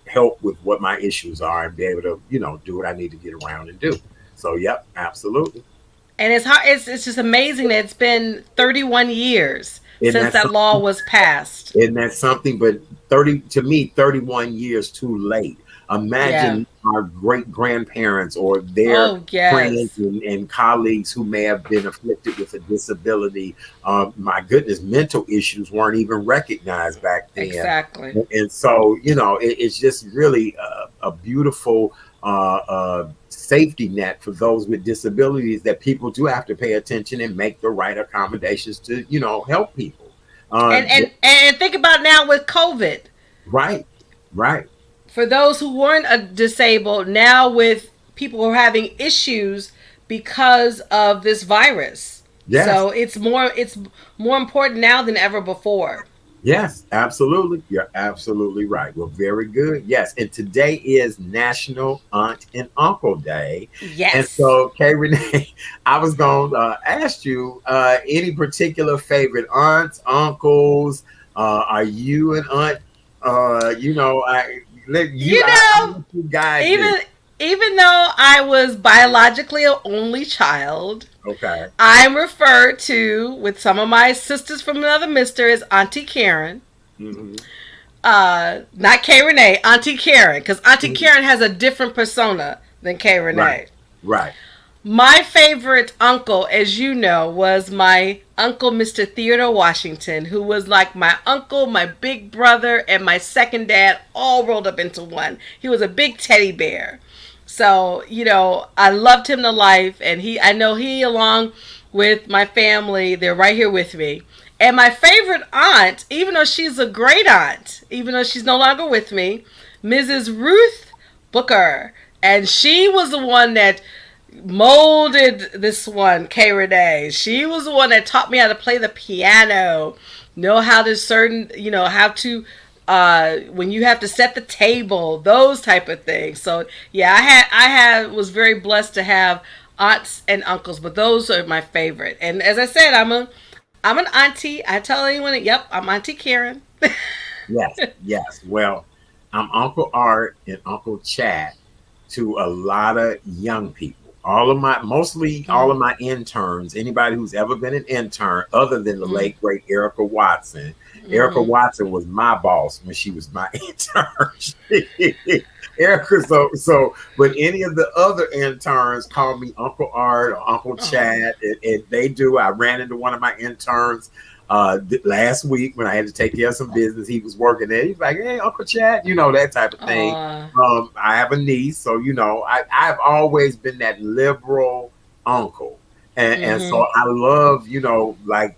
help with what my issues are and be able to, do what I need to get around and do. So, yep, absolutely. And it's hard. It's just amazing that it's been 31 years And since that's that law was passed. and that's something, but 30 to me, 31 years too late. Yeah. Imagine our great grandparents or their Oh friends yes. and colleagues who may have been afflicted with a disability. My goodness, mental issues weren't even recognized back then. Exactly. And so, it's just really a beautiful safety net for those with disabilities that people do have to pay attention and make the right accommodations to, help people. Uh, And think about now with COVID. right, right. For those who weren't disabled, now with people who are having issues because of this virus. Yes, So it's more important now than ever before. yes, absolutely. You're absolutely right. Well, very good. Yes. And today is National Aunt and Uncle Day. And Yes. so, Kay Renee, I was going to ask you any particular favorite aunts, uncles? Are you an aunt? You I know, let you guide even this. even though I was biologically an only child, Okay. I'm referred to with some of my sisters from another mister as Auntie Karen. Hmm. Not K Renee, Auntie Karen, because Auntie Hmm. Karen has a different persona than K Right, Renee. right. My favorite uncle, as you know, was my uncle, Mr. Theodore Washington, who was like my uncle, my big brother, and my second dad, all rolled up into one. He was a big teddy bear. So, I loved him to life, and I know he, along with my family, they're right here with me. And my favorite aunt, even though she's a great aunt, even though she's no longer with me, Mrs. Ruth Booker. And she was the one that molded this one, K Renee. She was the one that taught me how to play the piano, know how to how to when you have to set the table, those type of things. So yeah, was very blessed to have aunts and uncles, but those are my favorite. And as I said, I'm an auntie. I tell anyone, yep, I'm Auntie Karen. Yes, yes. Well, I'm Uncle Art and Uncle Chat to a lot of young people. Mostly all of my interns, anybody who's ever been an intern, other than the late great Erica Watson. Erica Mm-hmm. Watson was my boss when she was my intern. Erica, but any of the other interns call me Uncle Art or Uncle Oh, Chad, and they do. I ran into one of my interns last week when I had to take care of some business. He was working there. He's like, "Hey, Uncle Chad," that type of thing. oh, I have a niece, so I've always been that liberal uncle, and so mm-hmm. I love like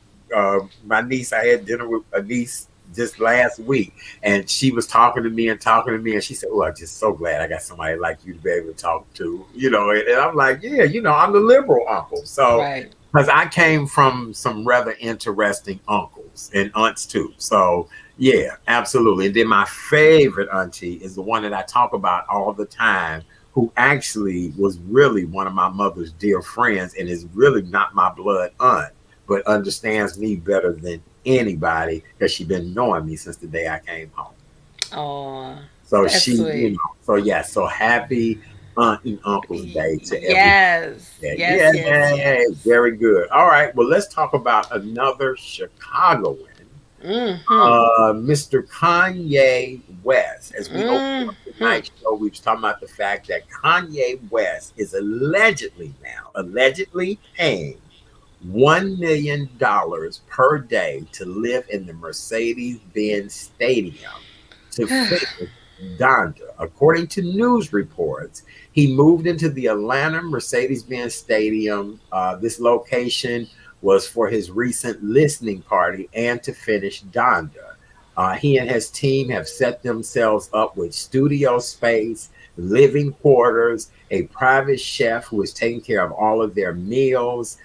my niece. I had dinner with a niece just last week, and she was talking to me and talking to me, and she said, "Oh, I'm just so glad I got somebody like you to be able to talk to," And I'm like, "Yeah, I'm the liberal uncle." So, Right. because I came from some rather interesting uncles and aunts too. So, yeah, absolutely. And then my favorite auntie is the one that I talk about all the time, who actually was really one of my mother's dear friends and is really not my blood aunt, but understands me better than anybody because she's been knowing me since the day I came home. Oh, So that's sweet. so yeah, so happy Aunt and Uncle's Day to everybody. Yes, yes, yes, Yeah, yes. very good. All right, well, let's talk about another Chicagoan, Mm-hmm. Mr. Kanye West. As we opened up Mm-hmm. tonight's show, we was talking about the fact that Kanye West is allegedly paying $1 million per day to live in the Mercedes-Benz Stadium to finish Donda. According to news reports, he moved into the Atlanta Mercedes-Benz Stadium. This location was for his recent listening party and to finish Donda. He and his team have set themselves up with studio space, living quarters, a private chef who is taking care of all of their meals.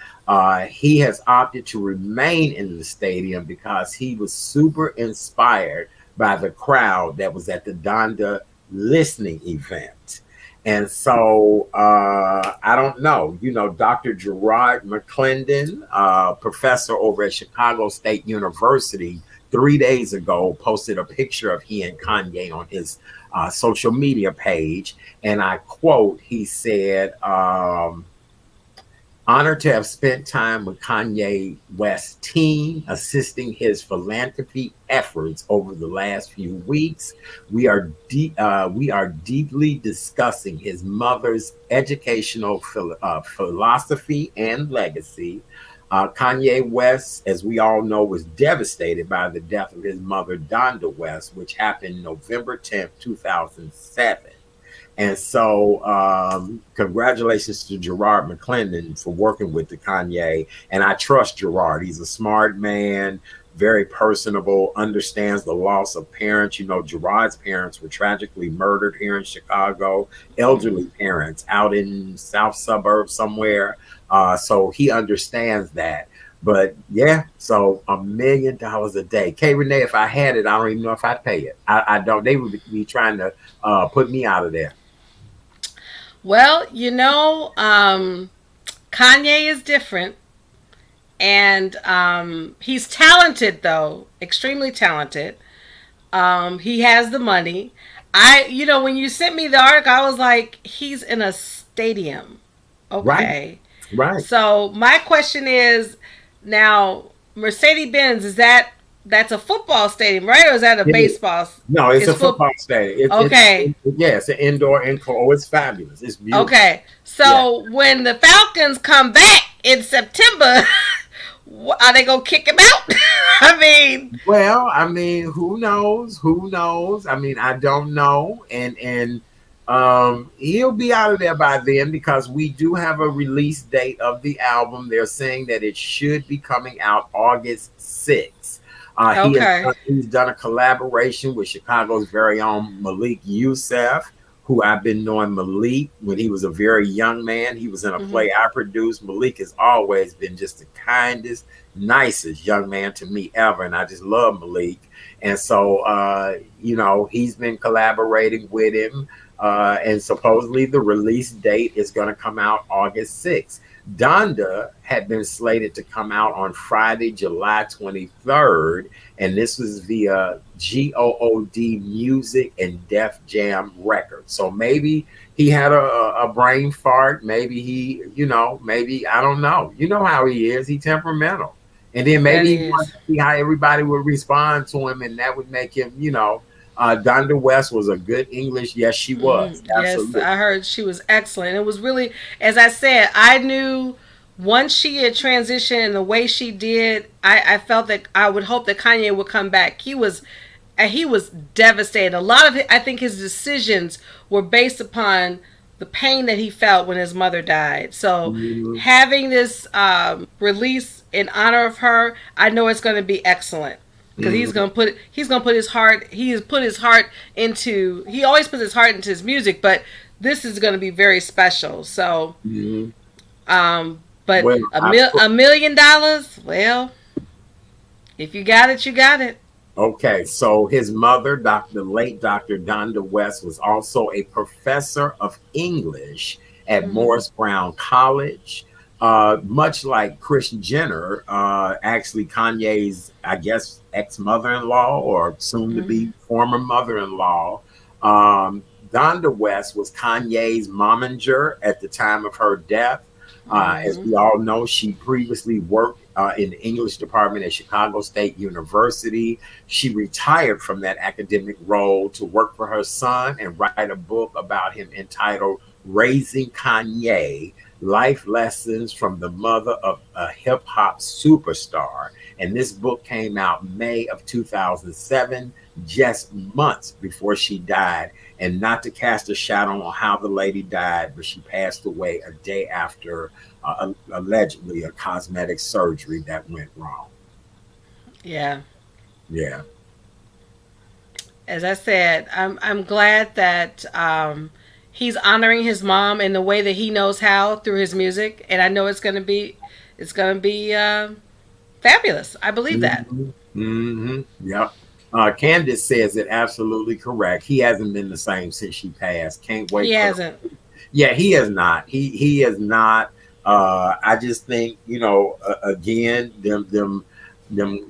He has opted to remain in the stadium because he was super inspired by the crowd that was at the Donda listening event. And so I don't know, Dr. Gerard McClendon, professor over at Chicago State University, 3 days ago posted a picture of he and Kanye on his social media page. And I quote, he said, honored to have spent time with Kanye West's team, assisting his philanthropy efforts over the last few weeks. We are deeply discussing his mother's educational philosophy and legacy. Kanye West, as we all know, was devastated by the death of his mother, Donda West, which happened November 10th, 2007. And so, congratulations to Gerard McClendon for working with the Kanye. And I trust Gerard. He's a smart man, very personable, understands the loss of parents. Gerard's parents were tragically murdered here in Chicago, elderly parents out in South Suburbs somewhere. So he understands that. But yeah, so $1 million a day. K Renee, if I had it, I don't even know if I'd pay it. I don't. They would be trying to put me out of there. Well, Kanye is different, and he's talented though, extremely talented. He has the money. When you sent me the article, I was like, he's in a stadium. Right, Okay. right. So my question is now, Mercedes Benz, that's a football stadium, right? Or is that a It is. baseball? No, it's It's a foot. football stadium. Okay. Yeah, it's an indoor enclosure. Oh, it's fabulous. It's beautiful. Okay. Yeah. So when the Falcons come back in September, are they gonna kick him out? I mean, Well, I mean, who knows? Who knows? I mean, I don't know. And he'll be out of there by then because we do have a release date of the album. They're saying that it should be coming out August 6th. okay. He's done a collaboration with Chicago's very own Malik Youssef, who I've been knowing Malik when he was a very young man. He was in a Hmm. play I produced. Malik has always been just the kindest, nicest young man to me ever, and I just love Malik. And so, he's been collaborating with him, and supposedly the release date is going to come out August 6th. Donda had been slated to come out on Friday, July 23rd, and this was via GOOD Music and Def Jam Records. So maybe he had a brain fart. Maybe maybe, I don't know. You know how he is. He temperamental. And then That maybe he wanted is. to see how everybody would respond to him, and that would make him, Donda West was a good English. Yes, she was. Yes, Absolutely. I heard she was excellent. It was really, as I said, I knew once she had transitioned and the way she did, I felt that I would hope that Kanye would come back. He was devastated. A lot of it, I think his decisions were based upon the pain that he felt when his mother died. So Mhm. having this release in honor of her, I know it's going to be excellent. because he's gonna put his heart. He has put his heart into. He always puts his heart into his music, but this is gonna be very special. So, Mhm. but Well, $1 million. Well, if you got it, you got it. okay, so his mother, the late Dr. Donda West, was also a professor of English at Hmm. Morris Brown College. Much like Kris Jenner, actually Kanye's, I guess, ex-mother-in-law or soon-to-be former mother-in-law. Um, Donda West was Kanye's momager at the time of her death. As Hmm. we all know, she previously worked in the English department at Chicago State University. She retired from that academic role to work for her son and write a book about him entitled Raising Kanye: Life Lessons from the Mother of a Hip Hop Superstar. And this book came out May of 2007, just months before she died. And not to cast a shadow on how the lady died, but she passed away a day after allegedly a cosmetic surgery that went wrong. Yeah. Yeah. As I said, I'm glad that he's honoring his mom in the way that he knows how through his music, and I know it's gonna be fabulous. I believe that. Hmm. Hmm. Yep. Candace says it absolutely correct. He hasn't been the same since she passed. Can't He wait for. hasn't. Yeah, he has not. He has not. I just think again, them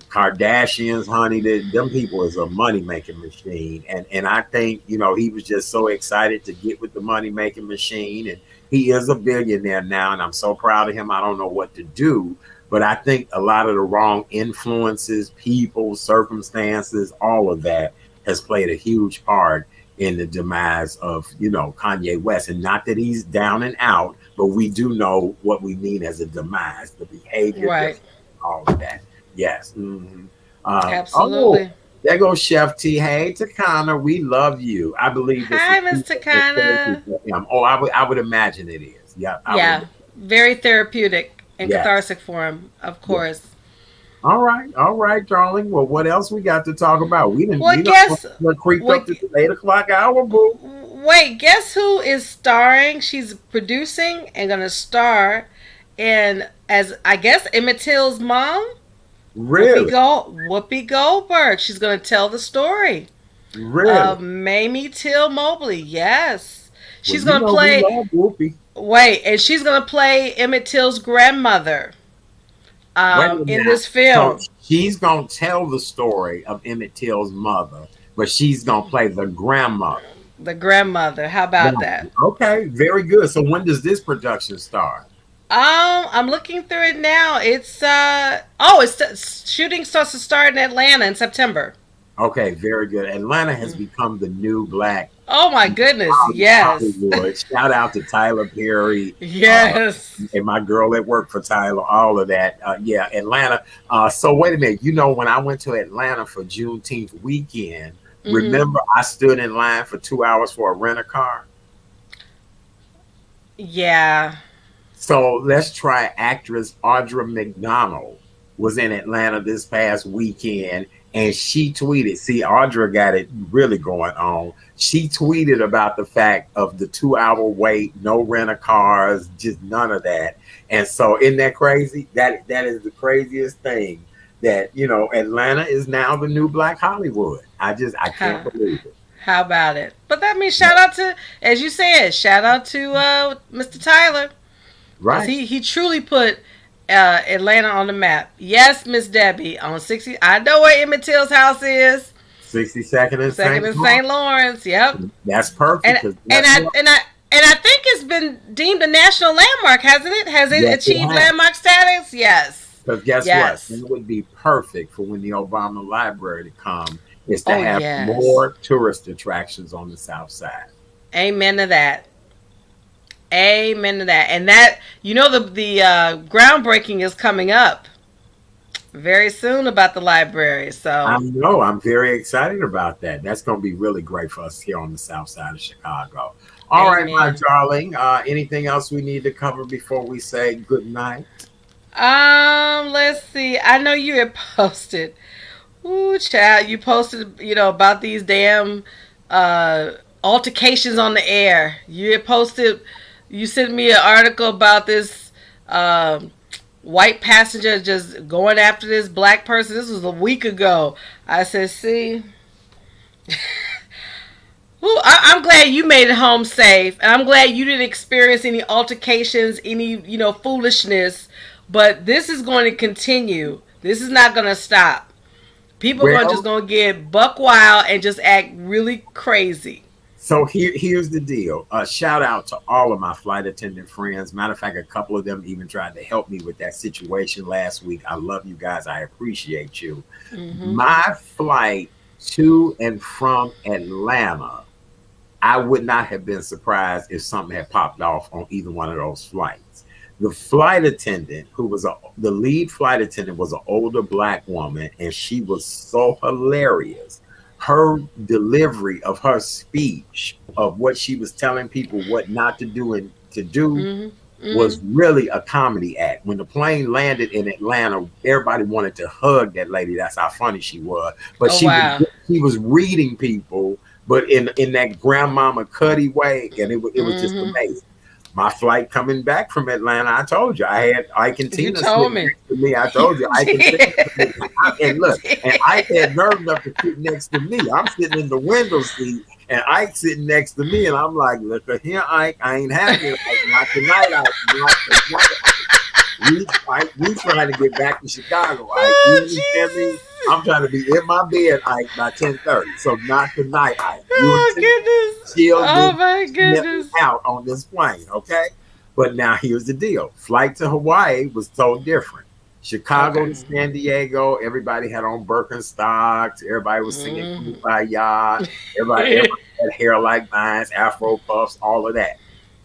Kardashians, honey, them people is a money making machine, and I think he was just so excited to get with the money making machine, and he is a billionaire now, and I'm so proud of him. I don't know what to do, but I think a lot of the wrong influences, people, circumstances, all of that has played a huge part in the demise of Kanye West. And not that he's down and out, but we do know what we mean as a demise, the behavior, Right. all of that. Yes. Hmm. Oh, Absolutely. there goes Chef T. Hey, Takana, we love you. I believe this is Hi, Miss therapy Takana. for him. Oh, I would imagine it is. Yeah, I would. Yeah. Very therapeutic and Yes. cathartic for him, of Yes. course. All right, darling. Well, what else we got to talk about? Well, We don't creeped up what, to the 8 o'clock hour, boo. wait, guess who is starring? She's producing and gonna star in, as I guess, Emmett Till's mom, Really, Whoopi Goldberg. She's gonna tell the story really. of Mamie Till Mobley. Yes, Well, she's gonna we play. love Whoopi. Wait, and she's gonna play Emmett Till's grandmother. Wait a minute In now. this So film, she's gonna tell the story of Emmett Till's mother, but she's gonna play the grandmother. the grandmother. How about Now, that? okay, very good. So when does this production start? I'm looking through it now. It's shooting starts to start in Atlanta in September. Okay, very good. Atlanta has become the new black Oh my goodness, yes. Hollywood. Shout out to Tyler Perry, Yes. and my girl that worked for Tyler, all of that. Yeah, Atlanta. So wait a minute. When I went to Atlanta for Juneteenth weekend, Hmm. remember I stood in line for 2 hours for a rent a car? Yeah. So let's try actress Audra McDonald was in Atlanta this past weekend, and she tweeted. See, Audra got it really going on. She tweeted about the fact of the 2 hour wait, no rent a cars, just none of that. And so, isn't that crazy? That is the craziest thing. That Atlanta is now the new Black Hollywood. I can't Huh. believe it. How about it? But that means shout out to, as you said, shout out to Mr. Tyler, because Right? he truly put Atlanta on the map. Yes, Miss Debbie on 60. I know where Emmett Till's house is. 62nd and Second St. in Paul. St. Lawrence. Yep. That's perfect. And 'Cause and guess I what? and I and I think it's been deemed a national landmark, hasn't it? Has it Yes, it achieved has. landmark status? Yes. Because guess what? Yes. It would be perfect for when the Obama Library to come is to Oh have yes. more tourist attractions on the South Side. Amen to that. Amen to that. And that the groundbreaking is coming up very soon about the library. I So know. I'm very excited about that. That's going to be really great for us here on the South Side of Chicago. All right, my amen. darling. Anything else we need to cover before we say good night? Let's see. I know you had posted. Ooh, child, you posted, about these damn altercations on the air. You had posted, you sent me an article about this white passenger just going after this black person. This was a week ago. I said, see, ooh, I'm glad you made it home safe, and I'm glad you didn't experience any altercations, any foolishness. But this is going to continue. This is not going to stop. People are Well, just gonna get buck wild and just act really crazy. so here's the deal. Shout out to all of my flight attendant friends. Matter of fact, a couple of them even tried to help me with that situation last week. I love you guys. I appreciate you. Mm-hmm. My flight to and from Atlanta, I would not have been surprised if something had popped off on either one of those flights. The flight attendant, the lead flight attendant, was an older black woman, and she was so hilarious. Her delivery of her speech, of what she was telling people what not to do and to do, was really a comedy act. When the plane landed in Atlanta, everybody wanted to hug that lady. That's how funny she was. But she was reading people, but in that grandmama Cuddy way, and it was just amazing. My flight coming back from Atlanta, I told you I had Ike and Tina sitting next to me. I told you Ike and Tina, and look, and Ike had nerve enough to sit next to me. I'm sitting in the window seat, and Ike sitting next to me, and I'm like, look at here, Ike, I ain't having it. Like, not tonight, Ike. Not tonight. We trying to get back to Chicago, Ike. You understand me? I'm trying to be in my bed, Ike, by 10:30. So not tonight, Ike. Oh goodness! Oh my goodness! Out on this plane, okay? But now here's the deal: flight to Hawaii was so different. Chicago to San Diego, everybody had on Birkenstocks. Everybody was singing "Kumbaya." Everybody had hair like mine, Afro puffs, all of that.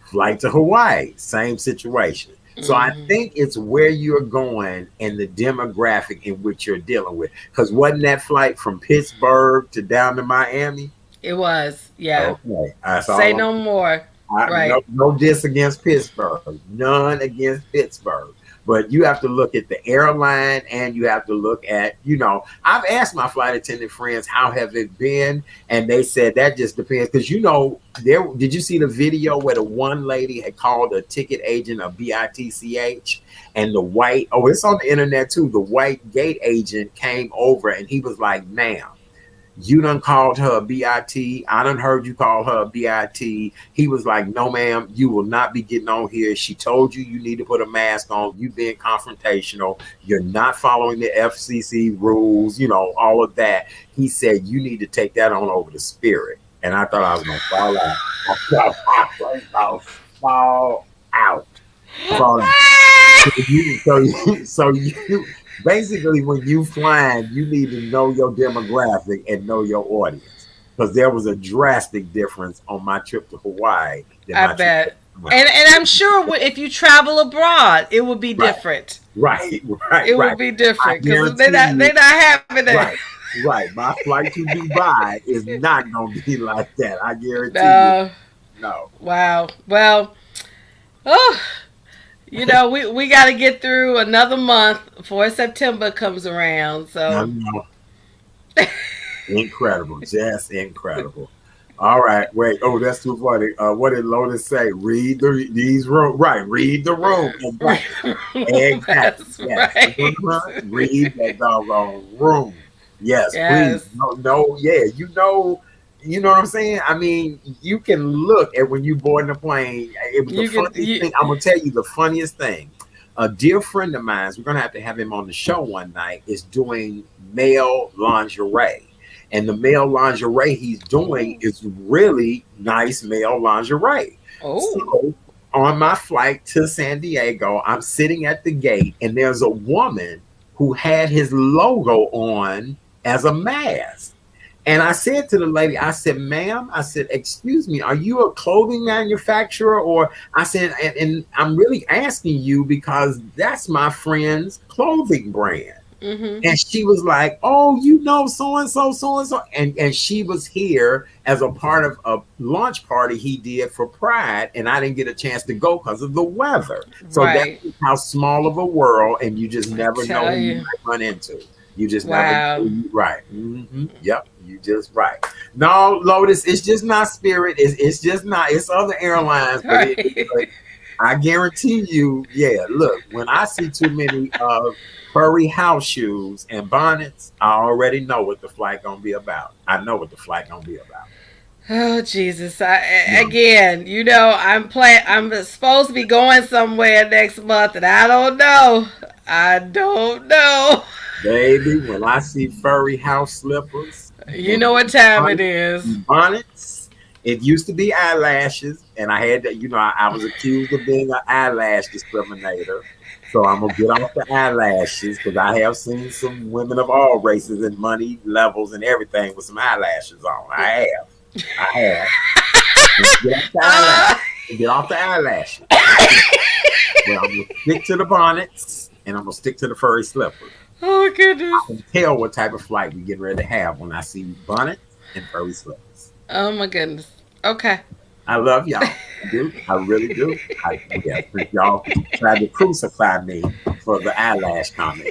Flight to Hawaii, same situation. So I think it's where you're going and the demographic in which you're dealing with. Because wasn't that flight from Pittsburgh to down to Miami? It was, yeah. Okay. Say no more. Right. No diss against Pittsburgh. None against Pittsburgh. But you have to look at the airline, and you have to look at, I've asked my flight attendant friends, how have it been? And they said that just depends. Because, did you see the video where the one lady had called a ticket agent a bitch? And the white, it's on the internet too. The white gate agent came over and he was like, ma'am, you done called her a BIT. I done heard you call her a BIT. He was like, no, ma'am, you will not be getting on here. She told you need to put a mask on. You being confrontational. You're not following the FCC rules, all of that. He said, you need to take that on over to Spirit. And I thought I was going to fall out. Fall out. So you basically, when you flying, you need to know your demographic and know your audience, because there was a drastic difference on my trip to Hawaii. I bet. And I'm sure if you travel abroad, it would be different. Right. It would be different because they're not having that. Right. My flight to Dubai is not going to be like that. I guarantee you. No. Wow. Well, we got to get through another month before September comes around. So incredible, just incredible. All right, wait. Oh, that's too funny. What did Lotus say? Read these room. Right, read the room. Exactly. Yes. Right. Read that doggone room. Yes. Please. No. Yeah. You know what I'm saying? I mean, you can look at when you board the plane. It was the funniest thing. I'm gonna tell you the funniest thing. A dear friend of mine, we're gonna have to have him on the show one night, is doing male lingerie. And the male lingerie he's doing is really nice male lingerie. So on my flight to San Diego, I'm sitting at the gate, and there's a woman who had his logo on as a mask. And I said to the lady, I said, ma'am, excuse me, are you a clothing manufacturer? Or I said, and I'm really asking you because that's my friend's clothing brand. And she was like, oh, so-and-so. And she was here as a part of a launch party he did for Pride. And I didn't get a chance to go because of the weather. So that's how small of a world, and you just never know who you might run into. You just never Wow. right. Yep, you just right. No, Lotus, it's just not Spirit. It's just not. It's other airlines, Right. but I guarantee you, yeah. Look, when I see too many furry house shoes and bonnets, I already know what the flight gonna be about. I know what the flight gonna be about. Oh Jesus! Yeah. Again, I'm supposed to be going somewhere next month, and I don't know. I don't know. Baby, when I see furry house slippers You and know what time it is. bonnets, it used to be eyelashes, and I had to, I was accused of being an eyelash discriminator. So I'm gonna get off the eyelashes because I have seen some women of all races and money levels and everything with some eyelashes on. I have. Get off the Uh, eyelashes. Get off the eyelashes. Well, I'm gonna stick to the bonnets and I'm gonna stick to the furry slippers. oh goodness! I can tell what type of flight we getting ready to have when I see bonnets and furry slippers. Oh my goodness! Okay. I love y'all. I do. I really do. Yeah, think y'all tried to crucify me for the eyelash comment.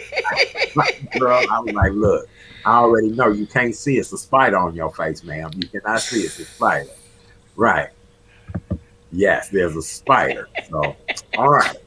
Girl, I was like, look, I already know you can't see it's a spider on your face, ma'am. You cannot see it's a spider. Right. Yes, there's a spider. So, all right.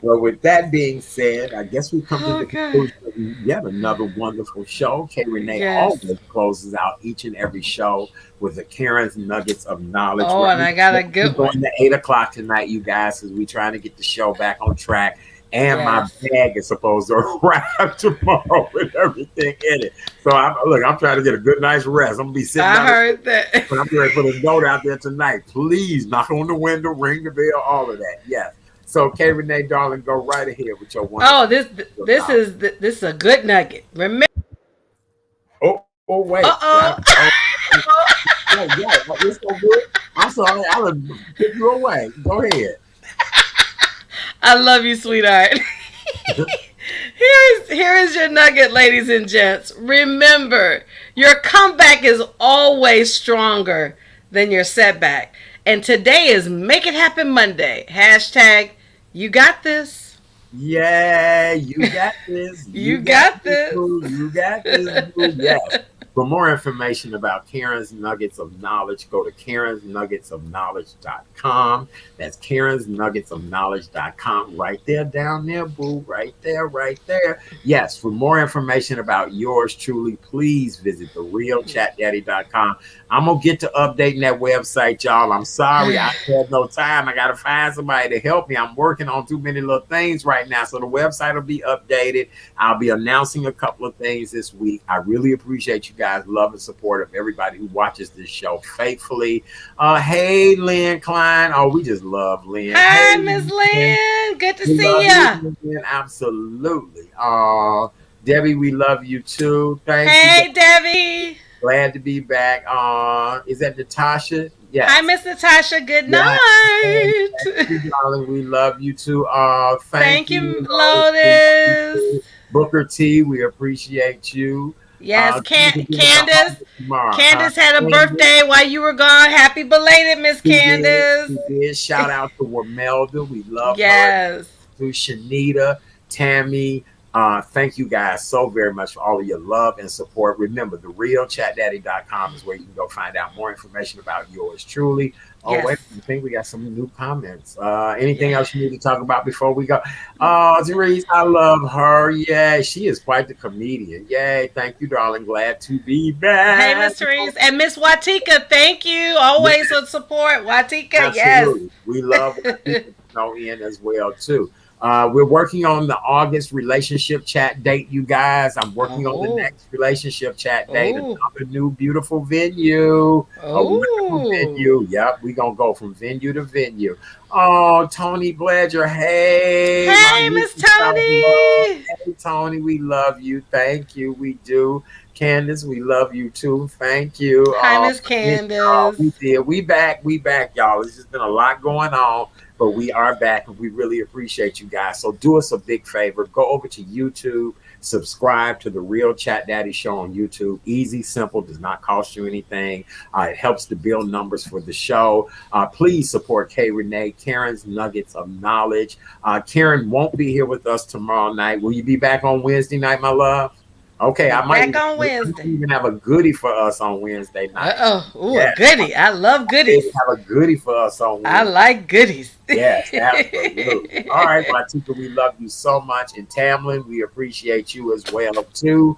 Well, with that being said, I guess we come to the conclusion of yet another wonderful show. K Renee always closes out each and every show with the Karen's Nuggets of Knowledge. Oh, and I got a good one. one. Going to 8:00 tonight, you guys, as we trying to get the show back on track. And my bag is supposed to arrive tomorrow with everything in it. So I'm trying to get a good night's rest. I'm gonna be sitting. I heard that. But I'm ready to put a note out there tonight. Please knock on the window, ring the bell, all of that. Yes. So K Renee, darling, go right ahead with your one. Oh, this is a good nugget. Remember. Oh wait. Uh-oh. Yeah, it's so good. I'm sorry, I would pick you away. Go ahead. I love you, sweetheart. Here is your nugget, ladies and gents. Remember, your comeback is always stronger than your setback. And today is Make It Happen Monday. # you got this. Yeah, you got this. You got this. You got this. Yes. For more information about Karen's Nuggets of Knowledge, go to karensnuggetsofknowledge.com. That's karensnuggetsofknowledge.com. Right there, down there, boo. Right there. Yes, for more information about yours truly, please visit therealchatdaddy.com. I'm going to get to updating that website, y'all. I'm sorry. I had no time. I got to find somebody to help me. I'm working on too many little things right now. So the website will be updated. I'll be announcing a couple of things this week. I really appreciate you guys' love and support of everybody who watches this show faithfully. Hey, Lynn Klein. Oh, we just love Lynn. Hi, Miss Lynn. Good to see you. Absolutely. Debbie, we love you too. Thank you. Hey, Debbie. Glad to be back. Is that Natasha? Yes. Hi, Miss Natasha. Good night. Thank you, darling. We love you too. Thank you, Lotus. Booker T, we appreciate you. Yes, Candace. Candace had a birthday while you were gone. Happy belated, Miss Candace. She did. Shout out to Wamelda. We love her. Yes. To Shanita, Tammy. Thank you guys so very much for all of your love and support. Remember, therealchatdaddy.com is where you can go find out more information about yours truly. Oh, yes. Wait, I think we got some new comments. Anything else you need to talk about before we go? Therese, I love her. Yeah, she is quite the comedian. Yay, thank you, darling. Glad to be back. Hey, Miss Therese. And Miss Watika, thank you. Always with support. Watika, absolutely. Yes. We love Watika in as well, too. We're working on the August relationship chat date, you guys. I'm working on the next relationship chat date. Another new beautiful venue. Venue. Yep, we're going to go from venue to venue. Oh, Tony Bledger. Hey. Hey, Miss Tony. Hey, Tony, we love you. Thank you. We do. Candace, we love you too. Thank you. Hi, Miss Candace. We did. We back, y'all. It's just been a lot going on. But we are back and we really appreciate you guys. So do us a big favor. Go over to YouTube, subscribe to The Real Chat Daddy Show on YouTube. Easy, simple, does not cost you anything. It helps to build numbers for the show. Please support K Renee, Karen's Nuggets of Knowledge. Karen won't be here with us tomorrow night. Will you be back on Wednesday night, my love? Okay, I might back on Wednesday. even have a goodie for us on Wednesday night. A goodie. I love goodies. Have a goodie for us on Wednesday. I like goodies. Yes, absolutely. All right, Latika, we love you so much. And Tamlin, we appreciate you as well, too.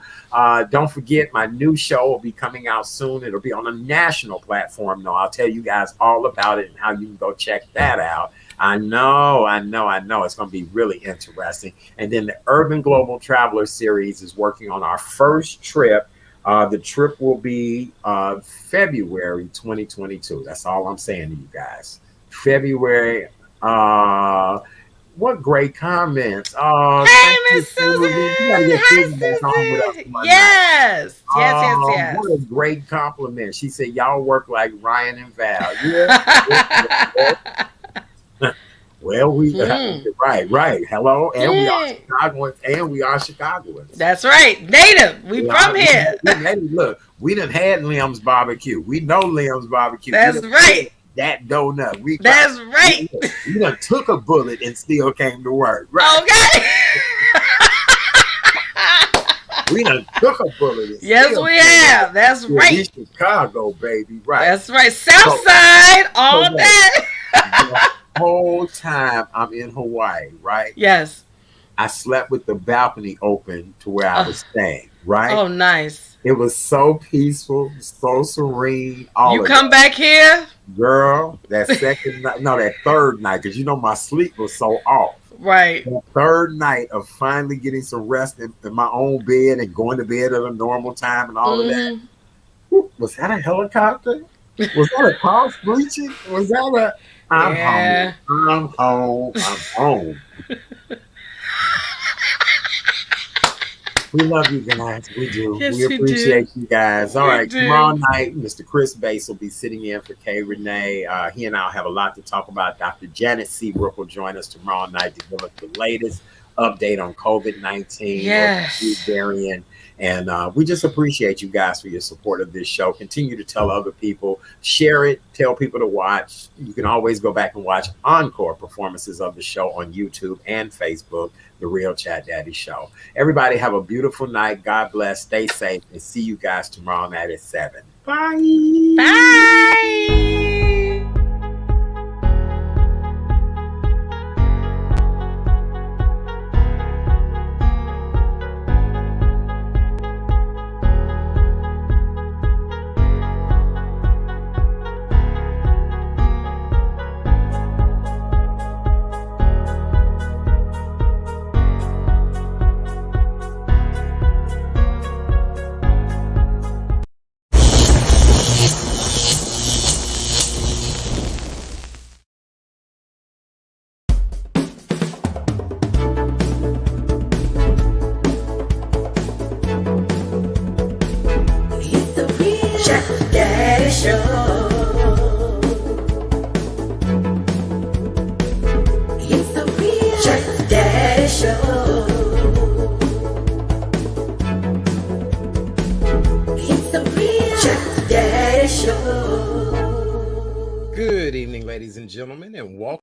Don't forget, my new show will be coming out soon. It'll be on a national platform, though. I'll tell you guys all about it and how you can go check that out. I know. It's going to be really interesting. And then the Urban Global Traveler Series is working on our first trip. The trip will be February 2022. That's all I'm saying to you guys. February. What great comments. Hey, Miss Susan. Yes. What a great compliment. She said, y'all work like Ryan and Val. Yeah. Well, right. Hello, and we are Chicagoans, That's right. Native. We from here. Look, we done had Lim's Barbecue. We know Lim's Barbecue. That's right. That donut. That's right. We done took a bullet and still came to work. Right. Okay. We done took a bullet. And yes, we have. That's right. Chicago, baby. Right. That's right. Southside all day. The whole time I'm in Hawaii, right? Yes. I slept with the balcony open to where I was staying, right? Oh, nice. It was so peaceful, so serene. You come back here? Girl, that third night, because my sleep was so off. Right. The third night of finally getting some rest in my own bed and going to bed at a normal time and all of that. Was that a helicopter? Was that a car screeching? Was that a... I'm home. We love you guys. We do. Yes, we appreciate you guys. All right. Tomorrow night, Mr. Chris Bass will be sitting in for K Renee. He and I will have a lot to talk about. Dr. Janet Seabrook will join us tomorrow night to give us the latest update on COVID-19 yes. variant. And we just appreciate you guys for your support of this show. Continue to tell other people, share it, tell people to watch. You can always go back and watch encore performances of the show on YouTube and Facebook, The Real Chat Daddy Show. Everybody have a beautiful night. God bless. Stay safe. And see you guys tomorrow night at 7. Bye. Bye. Good evening, ladies and gentlemen, and welcome